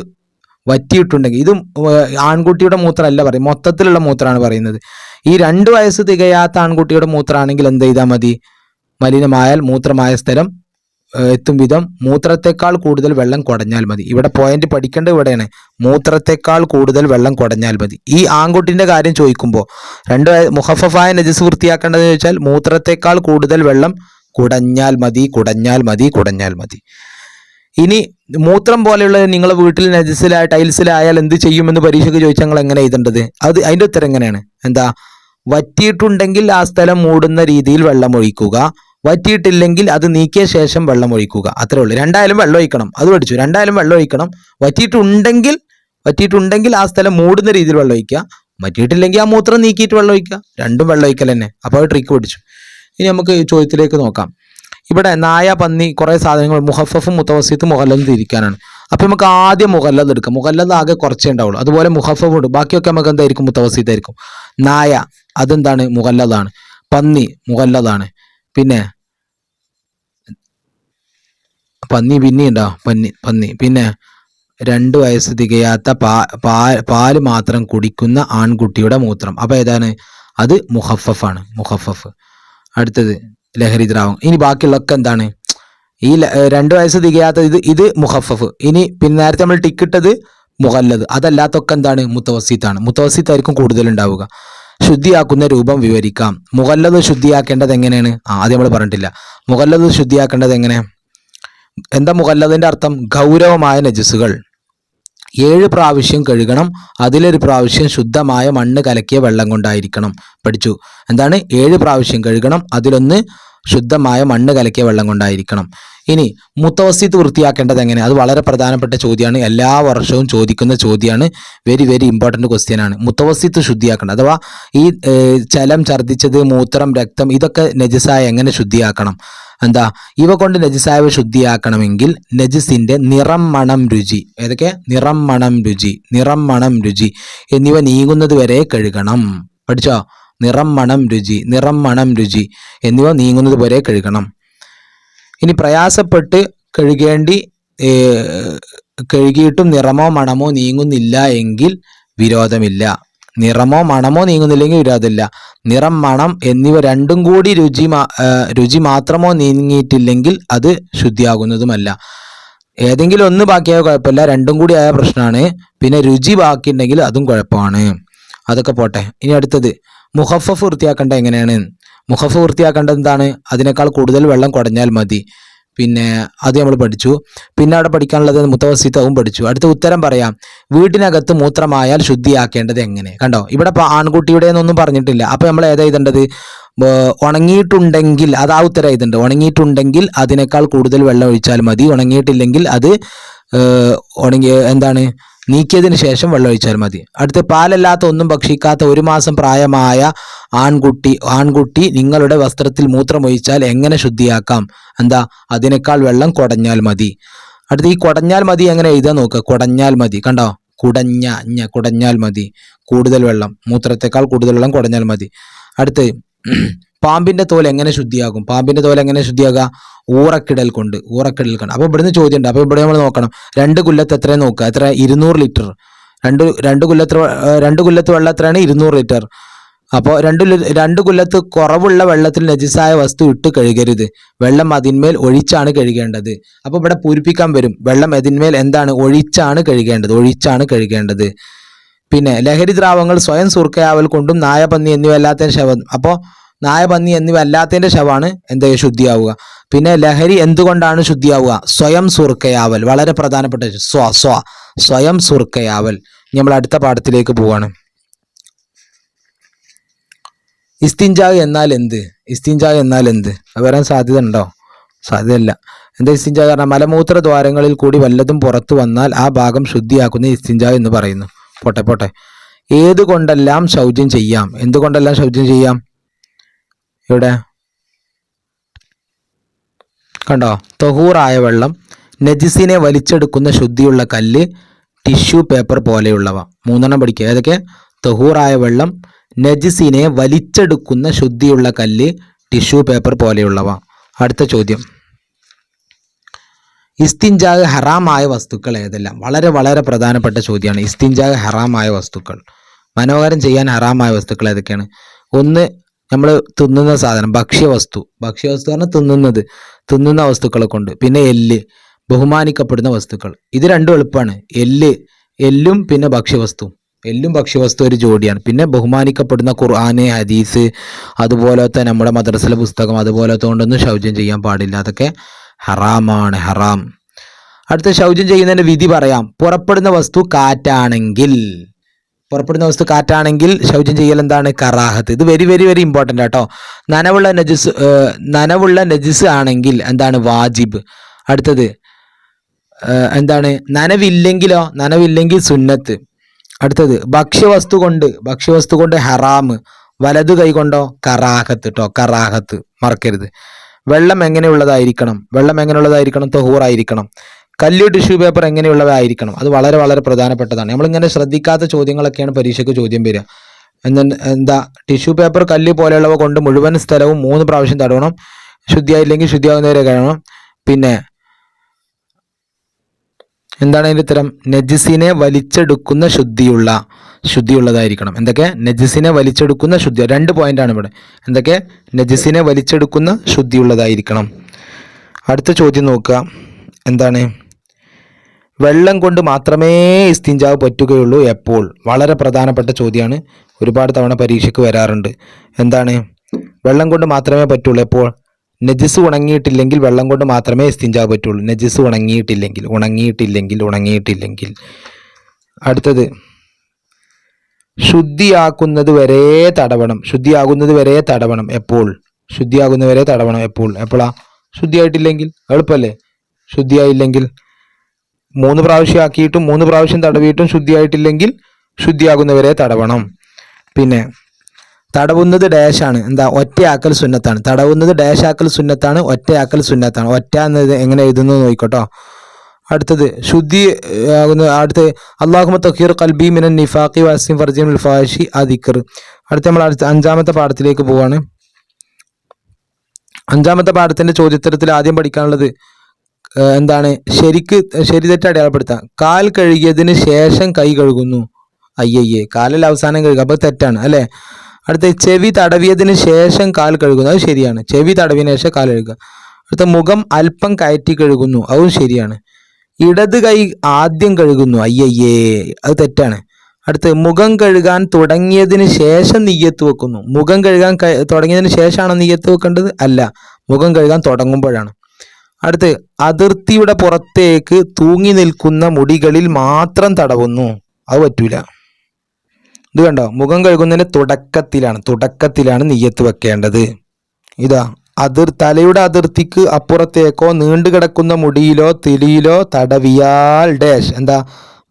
വറ്റിയിട്ടുണ്ടെങ്കിൽ, ഇത് ആൺകുട്ടിയുടെ മൂത്രമല്ല പറയും, മൊത്തത്തിലുള്ള മൂത്രമാണ് പറയുന്നത്. ഈ 2 വയസ്സ് തികയാത്ത ആൺകുട്ടിയുടെ മൂത്രമാണെങ്കിൽ എന്ത് ചെയ്താൽ മതി? മലിനമായാൽ മൂത്രമായ സ്ഥലം എത്തും വിധം മൂത്രത്തെക്കാൾ കൂടുതൽ വെള്ളം കുടഞ്ഞാൽ മതി. ഇവിടെ പോയിന്റ് പഠിക്കേണ്ടത് ഇവിടെയാണ്. മൂത്രത്തെക്കാൾ കൂടുതൽ വെള്ളം കുടഞ്ഞാൽ മതി. ഈ ആൺകുട്ടിന്റെ കാര്യം ചോദിക്കുമ്പോൾ മുഖഫഫായ നജസ് വൃത്തിയാക്കേണ്ടതെന്ന് ചോദിച്ചാൽ മൂത്രത്തെക്കാൾ കൂടുതൽ വെള്ളം കുടഞ്ഞാൽ മതി. ഇനി മൂത്രം പോലെയുള്ള നിങ്ങളെ വീട്ടിൽ ടൈൽസിലായാൽ എന്ത് ചെയ്യുമെന്ന് പരീക്ഷയ്ക്ക് ചോദിച്ചാൽ നിങ്ങൾ എങ്ങനെ എഴുതേണ്ടത്? അതിന്റെ ഉത്തരം എങ്ങനെയാണ്? എന്താ? വറ്റിയിട്ടുണ്ടെങ്കിൽ ആ സ്ഥലം മൂടുന്ന രീതിയിൽ വെള്ളം ഒഴിക്കുക, വറ്റിയിട്ടില്ലെങ്കിൽ അത് നീക്കിയ ശേഷം വെള്ളം ഒഴിക്കുക. അത്രേ ഉള്ളൂ. 2 വെള്ളം ഒഴിക്കണം. അത് പഠിച്ചു. 2 വെള്ളം ഒഴിക്കണം. വറ്റിയിട്ടുണ്ടെങ്കിൽ ആ സ്ഥലം മൂടുന്ന രീതിയിൽ വെള്ളം ഒഴിക്കുക, വറ്റിയിട്ടില്ലെങ്കിൽ ആ മൂത്രം നീക്കിയിട്ട് വെള്ളം ഒഴിക്കുക. 2 വെള്ളം ഒഴിക്കൽ തന്നെ. അപ്പോൾ അത് ട്രിക്ക് പഠിച്ചു. ഇനി നമുക്ക് ചോദ്യത്തിലേക്ക് നോക്കാം. ഇവിടെ നായ, പന്നി, കുറേ സാധനങ്ങൾ മുഖഫഫും മുത്തവസിത്തും മുഗല്ലദും തിരിക്കാനാണ്. അപ്പോൾ നമുക്ക് ആദ്യം മുഗല്ലദ് എടുക്കാം. മുഗല്ലദ് ആകെ കുറച്ചേ ഉണ്ടാവുള്ളൂ. അതുപോലെ മുഖഫഫ് ഉണ്ട്. ബാക്കിയൊക്കെ നമുക്ക് എന്തായിരിക്കും? മുത്തവസിത്തായിരിക്കും. നായ അതെന്താണ്? മുഗല്ലദാണ്. പന്നി മുഗല്ലദാണ്. പിന്നെ പന്നി പിന്നെ 2 വയസ്സ് തികയാത്ത പാല് മാത്രം കുടിക്കുന്ന ആൺകുട്ടിയുടെ മൂത്രം. അപ്പോൾ ഏതാണ്? അത് മുഖഫഫാണ്. അടുത്തത് ലഹരി ദ്രാവകം. ഇനി ബാക്കിയുള്ളതൊക്കെ എന്താണ്? ഈ 2 വയസ്സ് തികയാത്ത ഇത് മുഖഫഫ്. ഇനി പിന്നെ നേരത്തെ നമ്മൾ ടിക്കിട്ടത് മുഗല്ലദ്. അതല്ലാത്തൊക്കെ എന്താണ്? മുത്തവസിത്താണ്. മുത്തവസിത്തായിരിക്കും കൂടുതൽ ഉണ്ടാവുക. ശുദ്ധിയാക്കുന്ന രൂപം വിവരിക്കാം. മുഗല്ലദ് ശുദ്ധിയാക്കേണ്ടത് എങ്ങനെയാണ്? ആദ്യം നമ്മൾ പറഞ്ഞിട്ടില്ല. മുഗല്ലദ് ശുദ്ധിയാക്കേണ്ടത് എങ്ങനെ? എന്താ മുഗല്ലദിന്റെ അർത്ഥം? ഗൗരവമായ നജസുകൾ 7 പ്രാവശ്യം കഴുകണം. അതിലൊരു പ്രാവശ്യം ശുദ്ധമായ മണ്ണ് കലക്കിയ വെള്ളം കൊണ്ടായിരിക്കണം. പഠിച്ചു. എന്താണ്? 7 പ്രാവശ്യം കഴുകണം. അതിലൊന്ന് ശുദ്ധമായ മണ്ണ് കലക്കിയ വെള്ളം കൊണ്ടായിരിക്കണം. ഇനി മുത്തവസിത്ത് വൃത്തിയാക്കേണ്ടത് എങ്ങനെ? അത് വളരെ പ്രധാനപ്പെട്ട ചോദ്യമാണ്. എല്ലാ വർഷവും ചോദിക്കുന്ന ചോദ്യമാണ്. വെരി വെരി ഇമ്പോർട്ടൻറ്റ് ക്വസ്റ്റ്യൻ ആണ്. മുത്തവസിത്ത് ശുദ്ധിയാക്കണം. അഥവാ ഈ ചലം, ഛർദ്ദിച്ചത്, മൂത്രം, രക്തം ഇതൊക്കെ നജസായ എങ്ങനെ ശുദ്ധിയാക്കണം? എന്താ? ഇവ കൊണ്ട് നജസായവ ശുദ്ധിയാക്കണമെങ്കിൽ നജസിന്റെ നിറം, മണം, രുചി, ഏതൊക്കെ? നിറം, മണം, രുചി എന്നിവ നീങ്ങുന്നത് വരെ കഴുകണം. പഠിച്ചോ? നിറം, മണം, രുചി എന്നിവ നീങ്ങുന്നത് വരെ കഴുകണം. ഇനി പ്രയാസപ്പെട്ട് കഴുകിയിട്ടും നിറമോ മണമോ നീങ്ങുന്നില്ല എങ്കിൽ വിരോധമില്ല. നിറമോ മണമോ നീങ്ങുന്നില്ലെങ്കിൽ വിരോധമില്ല. നിറം, മണം എന്നിവ രണ്ടും കൂടി രുചി മാത്രമോ നീങ്ങിയിട്ടില്ലെങ്കിൽ അത് ശുദ്ധിയാകുന്നതുമല്ല. ഏതെങ്കിലും ഒന്ന് ബാക്കിയായ കുഴപ്പമില്ല, രണ്ടും കൂടി ആയ പ്രശ്നമാണ്. പിന്നെ രുചി ബാക്കിയുണ്ടെങ്കിൽ അതും കുഴപ്പമാണ്. അതൊക്കെ പോട്ടെ. ഇനി അടുത്തത് മുഖഫഫ് വൃത്തിയാക്കേണ്ടത് എങ്ങനെയാണ്? മുഖഫ് വൃത്തിയാക്കേണ്ടത് എന്താണ്? അതിനേക്കാൾ കൂടുതൽ വെള്ളം കുടഞ്ഞാൽ മതി. പിന്നെ അത് നമ്മൾ പഠിച്ചു. പിന്നെ അവിടെ പഠിക്കാനുള്ളത് മുത്തവസിത്തവും പഠിച്ചു. അടുത്ത ഉത്തരം പറയാം. വീട്ടിനകത്ത് മൂത്രമായാൽ ശുദ്ധിയാക്കേണ്ടത് എങ്ങനെ? കണ്ടോ, ഇവിടെ ആൺകുട്ടിയുടെ എന്നൊന്നും പറഞ്ഞിട്ടില്ല. അപ്പോൾ നമ്മൾ ഏതാ എഴുതേണ്ടത്? ഉണങ്ങിയിട്ടുണ്ടെങ്കിൽ അത് ആ ഉത്തരം എഴുതേണ്ടത്. ഉണങ്ങിയിട്ടുണ്ടെങ്കിൽ അതിനേക്കാൾ കൂടുതൽ വെള്ളം ഒഴിച്ചാൽ മതി. ഉണങ്ങിയിട്ടില്ലെങ്കിൽ അത് ഉണങ്ങി എന്താണ് നീക്കിയതിന് ശേഷം വെള്ളം ഒഴിച്ചാൽ മതി. അടുത്ത് പാലല്ലാത്ത ഒന്നും ഭക്ഷിക്കാത്ത 1 മാസം പ്രായമായ ആൺകുട്ടി നിങ്ങളുടെ വസ്ത്രത്തിൽ മൂത്രമൊഴിച്ചാൽ എങ്ങനെ ശുദ്ധിയാക്കാം? എന്താ, അതിനേക്കാൾ വെള്ളം കുടഞ്ഞാൽ മതി. അടുത്ത് ഈ കുടഞ്ഞാൽ മതി എങ്ങനെ എഴുതാൻ നോക്കുക. കുടഞ്ഞാൽ മതി, കണ്ടോ, കുടഞ്ഞാൽ മതി, കൂടുതൽ വെള്ളം, മൂത്രത്തെക്കാൾ കൂടുതൽ വെള്ളം കുടഞ്ഞാൽ മതി. അടുത്ത് പാമ്പിന്റെ തോൽ എങ്ങനെ ശുദ്ധിയാകും? പാമ്പിന്റെ തോൽ എങ്ങനെ ശുദ്ധിയാകുക? ഊറക്കിടൽ കൊണ്ട്. അപ്പൊ ഇവിടുന്ന് ചോദ്യം ഉണ്ട്. അപ്പൊ ഇവിടെ നമ്മൾ നോക്കണം, 2 കുല്ലത്ത് എത്രയും നോക്കുക. എത്ര? 200 ലിറ്റർ. രണ്ട് കുല്ലത്ത് വെള്ളം എത്രയാണ്? 200 ലിറ്റർ. അപ്പോൾ 2 കുല്ലത്ത് കുറവുള്ള വെള്ളത്തിൽ നജിസായ വസ്തു ഇട്ട് കഴുകരുത്. വെള്ളം അതിന്മേൽ ഒഴിച്ചാണ് കഴുകേണ്ടത്. അപ്പോൾ ഇവിടെ പൂരിപ്പിക്കാൻ വരും, വെള്ളം അതിന്മേൽ എന്താണ്? ഒഴിച്ചാണ് കഴുകേണ്ടത്. പിന്നെ ലഹരി ദ്രാവങ്ങൾ സ്വയം സുർക്കയാവൽ കൊണ്ടും നായ, പന്നി എന്നിവ അല്ലാത്തതിന്റെ ശവം. അപ്പോൾ നായ, പന്നി എന്നിവ അല്ലാത്തതിന്റെ ശവമാണ് എന്താ ശുദ്ധിയാവുക. പിന്നെ ലഹരി എന്തുകൊണ്ടാണ് ശുദ്ധിയാവുക? സ്വയം സുർക്കയാവൽ. വളരെ പ്രധാനപ്പെട്ട സ്വയം സുർക്കയാവൽ. നമ്മൾ അടുത്ത പാഠത്തിലേക്ക് പോവാണ്. ഇസ്തിൻജാ എന്നാൽ എന്ത്? വരാൻ സാധ്യത ഉണ്ടോ? സാധ്യതയില്ല. എന്താ ഇസ്തിൻജാ? കാരണം മലമൂത്ര ദ്വാരങ്ങളിൽ കൂടി വല്ലതും പുറത്തു വന്നാൽ ആ ഭാഗം ശുദ്ധിയാക്കുന്ന ഇസ്തിൻജാ എന്ന് പറയുന്നു. പോട്ടെ. ഏതുകൊണ്ടെല്ലാം ശൗചം ചെയ്യാം? എന്തുകൊണ്ടെല്ലാം ശൗചം ചെയ്യാം? ഇവിടെ കണ്ടോ, തൊഹൂറായ വെള്ളം, നജിസിനെ വലിച്ചെടുക്കുന്ന ശുദ്ധിയുള്ള കല്ല്, ടിഷ്യൂ പേപ്പർ പോലെയുള്ളവ. 3 പഠിക്കുക. ഏതൊക്കെ? തൊഹൂറായ വെള്ളം, നജിസിനെ വലിച്ചെടുക്കുന്ന ശുദ്ധിയുള്ള കല്ല്, ടിഷ്യൂ പേപ്പർ പോലെയുള്ളവ. അടുത്ത ചോദ്യം, ഇസ്തിൻജാ ഹറാമായ വസ്തുക്കൾ ഏതെല്ലാം? വളരെ വളരെ പ്രധാനപ്പെട്ട ചോദ്യമാണ്. ഇസ്തിൻജാ ഹറാമായ വസ്തുക്കൾ, മനോഹരം ചെയ്യാൻ ഹറാമായ വസ്തുക്കൾ ഏതൊക്കെയാണ്? ഒന്ന്, നമ്മൾ തിന്നുന്ന സാധനം, ഭക്ഷ്യവസ്തു പറഞ്ഞാൽ തിന്നുന്ന വസ്തുക്കളെ കൊണ്ട്. പിന്നെ എല്ല്, ബഹുമാനിക്കപ്പെടുന്ന വസ്തുക്കൾ. ഇത് രണ്ടും എളുപ്പമാണ്. എല്ലും പിന്നെ ഭക്ഷ്യവസ്തു. എല്ലും ഭക്ഷ്യവസ്തു ഒരു ജോഡിയാണ്. പിന്നെ ബഹുമാനിക്കപ്പെടുന്ന ഖുർആന്, ഹദീസ്, അതുപോലത്തെ നമ്മുടെ മദ്രസയിലെ പുസ്തകം, അതുപോലത്തെ കൊണ്ടൊന്നും ശൗചം ചെയ്യാൻ പാടില്ല. അതൊക്കെ ഹറാമാണ്, ഹറാം. അടുത്ത ശൗചം ചെയ്യുന്നതിന്റെ വിധി പറയാം. പുറപ്പെടുന്ന വസ്തു കാറ്റാണെങ്കിൽ ശൗചം ചെയ്യൽ എന്താണ്? കറാഹത്ത്. ഇത് വെരി വെരി വെരി ഇമ്പോർട്ടൻ്റ് ആട്ടോ. നനവുള്ള നജിസ് ആണെങ്കിൽ എന്താണ്? വാജിബ്. അടുത്തത് എന്താണ്? നനവില്ലെങ്കിൽ സുന്നത്ത്. അടുത്തത് ഭക്ഷ്യവസ്തു കൊണ്ട് ഹറാം. വലതു കൈ കൊണ്ടോ? കറാഹത്ത്. മറക്കരുത്. വെള്ളം എങ്ങനെയുള്ളതായിരിക്കണം? തൊഹൂറായിരിക്കണം. കല്ല്, ടിഷ്യൂ പേപ്പർ എങ്ങനെയുള്ളവയായിരിക്കണം? അത് വളരെ വളരെ പ്രധാനപ്പെട്ടതാണ്. നമ്മളിങ്ങനെ ശ്രദ്ധിക്കാത്ത ചോദ്യങ്ങളൊക്കെയാണ് പരീക്ഷയ്ക്ക് ചോദ്യം വരിക. എന്താ, ടിഷ്യൂ പേപ്പർ, കല്ല് പോലെയുള്ളവ കൊണ്ട് മുഴുവൻ സ്ഥലവും 3 പ്രാവശ്യം തടവണം. ശുദ്ധിയായില്ലെങ്കിൽ ശുദ്ധിയാകുന്നവരെ കഴിയണം. പിന്നെ എന്താണ് അതിൻ്റെ ഉത്തരം? നജിസിനെ വലിച്ചെടുക്കുന്ന ശുദ്ധിയുള്ളതായിരിക്കണം. എന്തൊക്കെ? നജിസിനെ വലിച്ചെടുക്കുന്ന ശുദ്ധി. 2 പോയിന്റാണ് ഇവിടെ. എന്തൊക്കെ? നജിസിനെ വലിച്ചെടുക്കുന്ന ശുദ്ധിയുള്ളതായിരിക്കണം. അടുത്ത ചോദ്യം നോക്കുക. എന്താണ്? വെള്ളം കൊണ്ട് മാത്രമേ ഇസ്തിൻജാവ് പറ്റുകയുള്ളൂ എപ്പോൾ? വളരെ പ്രധാനപ്പെട്ട ചോദ്യമാണ്. ഒരുപാട് തവണ പരീക്ഷയ്ക്ക് വരാറുണ്ട്. എന്താണ്? വെള്ളം കൊണ്ട് മാത്രമേ പറ്റുള്ളൂ എപ്പോൾ? നജിസ് ഉണങ്ങിയിട്ടില്ലെങ്കിൽ വെള്ളം കൊണ്ട് മാത്രമേ ഇസ്തിൻജാവ് പറ്റുള്ളൂ. നജിസ് ഉണങ്ങിയിട്ടില്ലെങ്കിൽ. അടുത്തത്, ശുദ്ധിയാകുന്നത് വരെ തടവണം. എപ്പോൾ? എപ്പോഴാ? ശുദ്ധിയായിട്ടില്ലെങ്കിൽ. എളുപ്പല്ലേ? ശുദ്ധിയായില്ലെങ്കിൽ 3 പ്രാവശ്യം ആക്കിയിട്ടും 3 പ്രാവശ്യം തടവിയിട്ടും ശുദ്ധിയായിട്ടില്ലെങ്കിൽ ശുദ്ധിയാകുന്നവരെ തടവണം. പിന്നെ തടവുന്നത് ഡാഷാണ്. എന്താ? ഒറ്റയാക്കൽ സുന്നത്താണ്. ഒറ്റയാക്കൽ സുന്നത്താണ്. ഒറ്റ എന്നത് എങ്ങനെ എഴുതുന്നത് നോക്കിക്കോട്ടോ. അടുത്തത് അടുത്ത് അല്ലാഹുമ്മ തഖീർ ഖൽബി മിനൻ നിഫാഖി വഅസ്മിൻ ഫർജി മിനൽ ഫാഹിഷി ദിക്ർ. അടുത്ത നമ്മൾ 5ാമത്തെ പാഠത്തിലേക്ക് പോവാണ്. 5ാമത്തെ പാഠത്തിന്റെ ചോദ്യോത്തരത്തിൽ ആദ്യം പഠിക്കാനുള്ളത് എന്താണ്? ശരി തെറ്റ് അടയാളപ്പെടുത്താം. കാൽ കഴുകിയതിന് ശേഷം കൈ കഴുകുന്നു. കാലിൽ അവസാനം കഴുകുക, അപ്പോൾ തെറ്റാണ് അല്ലേ? അടുത്ത ചെവി തടവിയതിന് ശേഷം കാൽ കഴുകുന്നു. അത് ശരിയാണ്. ചെവി തടവിയതിനു ശേഷം കാൽ കഴുകുക. അടുത്ത മുഖം അല്പം കയറ്റി കഴുകുന്നു. അതും ശരിയാണ്. ഇടത് കൈ ആദ്യം കഴുകുന്നു. അത് തെറ്റാണ്. അടുത്ത് മുഖം കഴുകാൻ തുടങ്ങിയതിന് ശേഷം നിയ്യത്ത് വെക്കുന്നു. മുഖം കഴുകാൻ തുടങ്ങിയതിന് ശേഷമാണോ നിയ്യത്ത് വെക്കേണ്ടത്? അല്ല, മുഖം കഴുകാൻ തുടങ്ങുമ്പോഴാണ്. അടുത്ത് അതിർത്തിയുടെ പുറത്തേക്ക് തൂങ്ങി നിൽക്കുന്ന മുടികളിൽ മാത്രം തടവുന്നു. അത് പറ്റൂല. ഇത് കണ്ടോ? മുഖം കഴുകുന്നതിന്റെ തുടക്കത്തിലാണ് നിയ്യത്ത് വെക്കേണ്ടത്. ഇതാ തലയുടെ അതിർത്തിക്ക് അപ്പുറത്തേക്കോ നീണ്ടുകിടക്കുന്ന മുടിയിലോ തൊലിയിലോ തടവിയാൽ ഡാഷ് എന്താ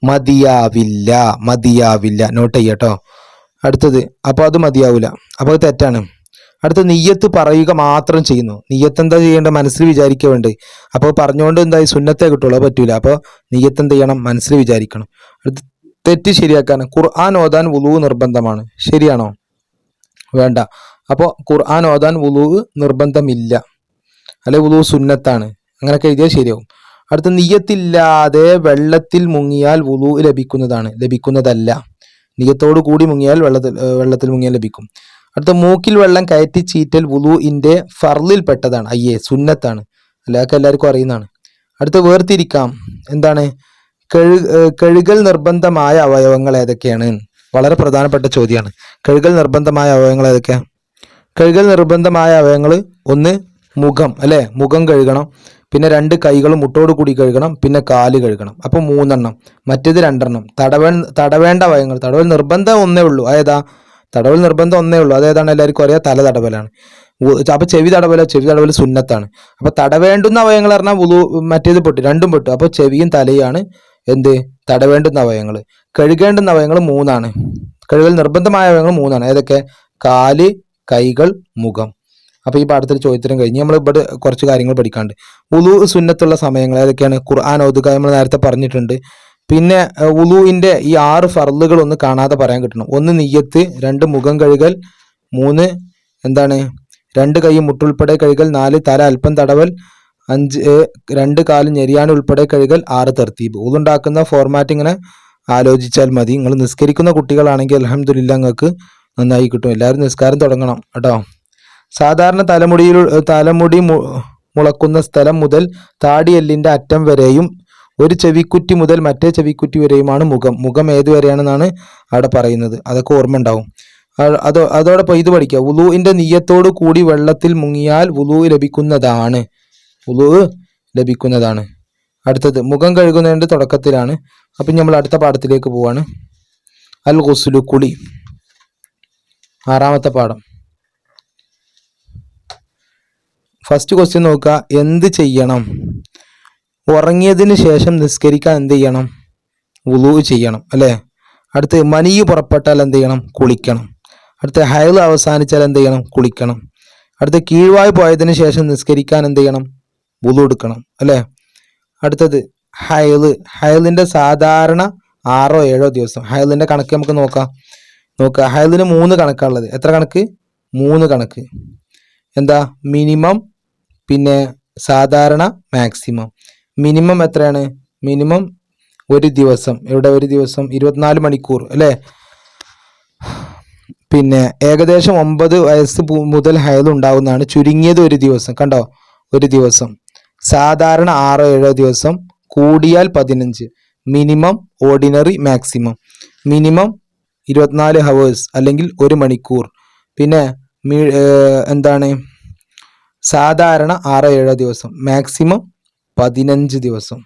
മതിയാവില്ല. മതിയാവില്ല. നോട്ട് ചെയ്യട്ടോ. അടുത്തത് അപ്പോൾ അത് മതിയാവില്ല, അപ്പോൾ അത് തെറ്റാണ്. അടുത്ത നിയ്യത്ത് പറയുക മാത്രം ചെയ്യുന്നു. നിയ്യത്ത് എന്താ ചെയ്യേണ്ടത്? മനസ്സിൽ വിചാരിക്കുക വേണ്ടത്. അപ്പോൾ പറഞ്ഞുകൊണ്ട് എന്തായി സുന്നത്തേ കിട്ടുള്ളൂ, പറ്റൂല. അപ്പോൾ നിയ്യത്ത് എന്ത് ചെയ്യണം? മനസ്സിൽ വിചാരിക്കണം. അടുത്ത് തെറ്റ് ശരിയാക്കാൻ ഖുർആൻ ഓതാൻ വുളൂ നിർബന്ധമാണ്. ശരിയാണോ? വേണ്ട. അപ്പോൾ ഖുർആൻ ഓതാൻ വുളൂ നിർബന്ധമില്ല, അല്ലെ വുളൂ സുന്നത്താണ്. അങ്ങനെയൊക്കെ എഴുതിയാൽ ശരിയാവും. അടുത്ത നിയ്യത്തില്ലാതെ വെള്ളത്തിൽ മുങ്ങിയാൽ വുളൂ ലഭിക്കുന്നതല്ല. നിയ്യത്തോടു കൂടി മുങ്ങിയാൽ വെള്ളത്തിൽ മുങ്ങിയാൽ ലഭിക്കും. അടുത്ത മൂക്കിൽ വെള്ളം കയറ്റി ചീറ്റൽ വുളൂഇന്റെ ഫർളിൽ പെട്ടതാണ്. സുന്നത്താണ്, അല്ലാതെ എല്ലാവർക്കും അറിയുന്നതാണ്. അടുത്ത വേർതിരിക്കാം. എന്താണ്? കഴുകൽ നിർബന്ധമായ അവയവങ്ങൾ ഏതൊക്കെയാണ്? വളരെ പ്രധാനപ്പെട്ട ചോദ്യമാണ്. കഴുകൽ നിർബന്ധമായ അവയവങ്ങൾ ഏതൊക്കെയാണ്? കഴുകൽ നിർബന്ധമായ അവയവങ്ങൾ ഒന്ന് മുഖം, അല്ലേ? മുഖം കഴുകണം. പിന്നെ 2 കൈകളും മുട്ടോട് കൂടി കഴുകണം. പിന്നെ കാല് കഴുകണം. അപ്പോൾ 3 എണ്ണം, മറ്റേത് 2 എണ്ണം. തടവേണ്ട അവയവങ്ങൾ, തടവൽ നിർബന്ധം ഒന്നേ ഉള്ളൂ. തടവൽ നിർബന്ധം ഒന്നേ ഉള്ളൂ. അതേതാണ്? എല്ലാവർക്കും അറിയാം, തല തടവലാണ്. അപ്പോൾ ചെവി തടവൽ സുന്നത്താണ്. അപ്പോൾ തടവേണ്ടുന്ന അവയവങ്ങൾ പറഞ്ഞാൽ മറ്റേത് പെട്ടു, 2ഉം പെട്ടു. അപ്പോൾ ചെവിയും തലയാണ് എന്ത്? തടവേണ്ടുന്ന അവയവങ്ങൾ. കഴുകേണ്ടുന്ന അവയവങ്ങൾ 3 കഴുകൽ നിർബന്ധമായ അവയവങ്ങൾ 3 ഏതൊക്കെ? കാല്, കൈകൾ, മുഖം. അപ്പോൾ ഈ പാഠത്തിൽ ചോദ്യത്തിനും കഴിഞ്ഞ് നമ്മൾ ഇവിടെ കുറച്ച് കാര്യങ്ങൾ പഠിക്കാണ്ട്. വുളൂ സുന്നത്തുള്ള സമയങ്ങൾ ഏതൊക്കെയാണ്? ഖുർആൻ ഓതുക നമ്മൾ നേരത്തെ പറഞ്ഞിട്ടുണ്ട്. പിന്നെ വുളൂഇന്റെ ഈ 6 ഫർളുകൾ ഒന്ന് കാണാതെ പറയാൻ കിട്ടണം. 1 നിയ്യത്ത്, 2 മുഖം കഴുകൽ, 3 എന്താണ്? 2 കൈ മുട്ടുൾപ്പെടെ കഴുകൽ, 4 തല അല്പം തടവൽ, 5 2 കാല് ഞെരിയാൻ ഉൾപ്പെടെ കഴുകൽ, 6 തർത്തീബ്. വുളുണ്ടാക്കുന്ന ഫോർമാറ്റ് ഇങ്ങനെ ആലോചിച്ചാൽ മതി. നിങ്ങൾ നിസ്കരിക്കുന്ന കുട്ടികളാണെങ്കിൽ അൽഹംദുലില്ലാ നിങ്ങൾക്ക് നന്നായി കിട്ടും. എല്ലാവരും നിസ്കാരം തുടങ്ങണം കേട്ടോ. സാധാരണ തലമുടി മുളക്കുന്ന സ്ഥലം മുതൽ താടിയെല്ലിന്റെ അറ്റം വരെയും ഒരു ചെവിക്കുറ്റി മുതൽ മറ്റേ ചെവിക്കുറ്റി വരെയുമാണ് മുഖം. മുഖം ഏതുവരെയാണെന്നാണ് അവിടെ പറയുന്നത്. അതൊക്കെ ഓർമ്മ ഉണ്ടാവും. അതോടൊപ്പം ഇത് പഠിക്കുക. വുളൂഇന്റെ നിയ്യത്തോടു കൂടി വെള്ളത്തിൽ മുങ്ങിയാൽ വുളൂ ലഭിക്കുന്നതാണ്. അടുത്തത് മുഖം കഴുകുന്നതിന്റെ തുടക്കത്തിലാണ്. അപ്പം നമ്മൾ അടുത്ത പാഠത്തിലേക്ക് പോവാണ്. അൽ ഗുസ്ലു, കുളി. 6ാമത്തെ പാഠം. ഫസ്റ്റ് ക്വസ്റ്റ്യൻ നോക്കുക. എന്ത് ചെയ്യണം? ഉറങ്ങിയതിന് ശേഷം നിസ്കരിക്കാൻ എന്ത് ചെയ്യണം? വുളൂ ചെയ്യണം, അല്ലേ? അടുത്ത് മനിയ് പുറപ്പെട്ടാൽ എന്ത് ചെയ്യണം? കുളിക്കണം. അടുത്ത് ഹൈൽ അവസാനിച്ചാൽ എന്ത് ചെയ്യണം? കുളിക്കണം. അടുത്ത് കീഴ്വായ് പോയതിന് ശേഷം നിസ്കരിക്കാൻ എന്ത് ചെയ്യണം? വുളൂ എടുക്കണം, അല്ലേ? അടുത്തത് ഹൈലിന്റെ സാധാരണ 6 or 7 ദിവസം. ഹൈലിന്റെ കണക്ക് നമുക്ക് നോക്കാം. ഹൈലിന് 3 കണക്കാണുള്ളത്. എത്ര കണക്ക്? 3 കണക്ക്. എന്താ? മിനിമം, പിന്നെ സാധാരണ, മാക്സിമം. മിനിമം എത്രയാണ്? മിനിമം 1 ദിവസം. എവിടെ 1 ദിവസം? 24 മണിക്കൂർ, അല്ലേ? പിന്നെ ഏകദേശം 9 വയസ്സ് മുതൽ ഹൈൽ ഉണ്ടാവുന്നതാണ്. ചുരുങ്ങിയത് 1 ദിവസം. കണ്ടോ? 1 ദിവസം. സാധാരണ 6 or 7 ദിവസം. കൂടിയാൽ 15. Minimum, ordinary, maximum. Minimum 24 hours അല്ലെങ്കിൽ 1 മണിക്കൂർ. പിന്നെ എന്താണ്? സാധാരണ 6 or 7 ദിവസം. മാക്സിമം 15 ദിവസം.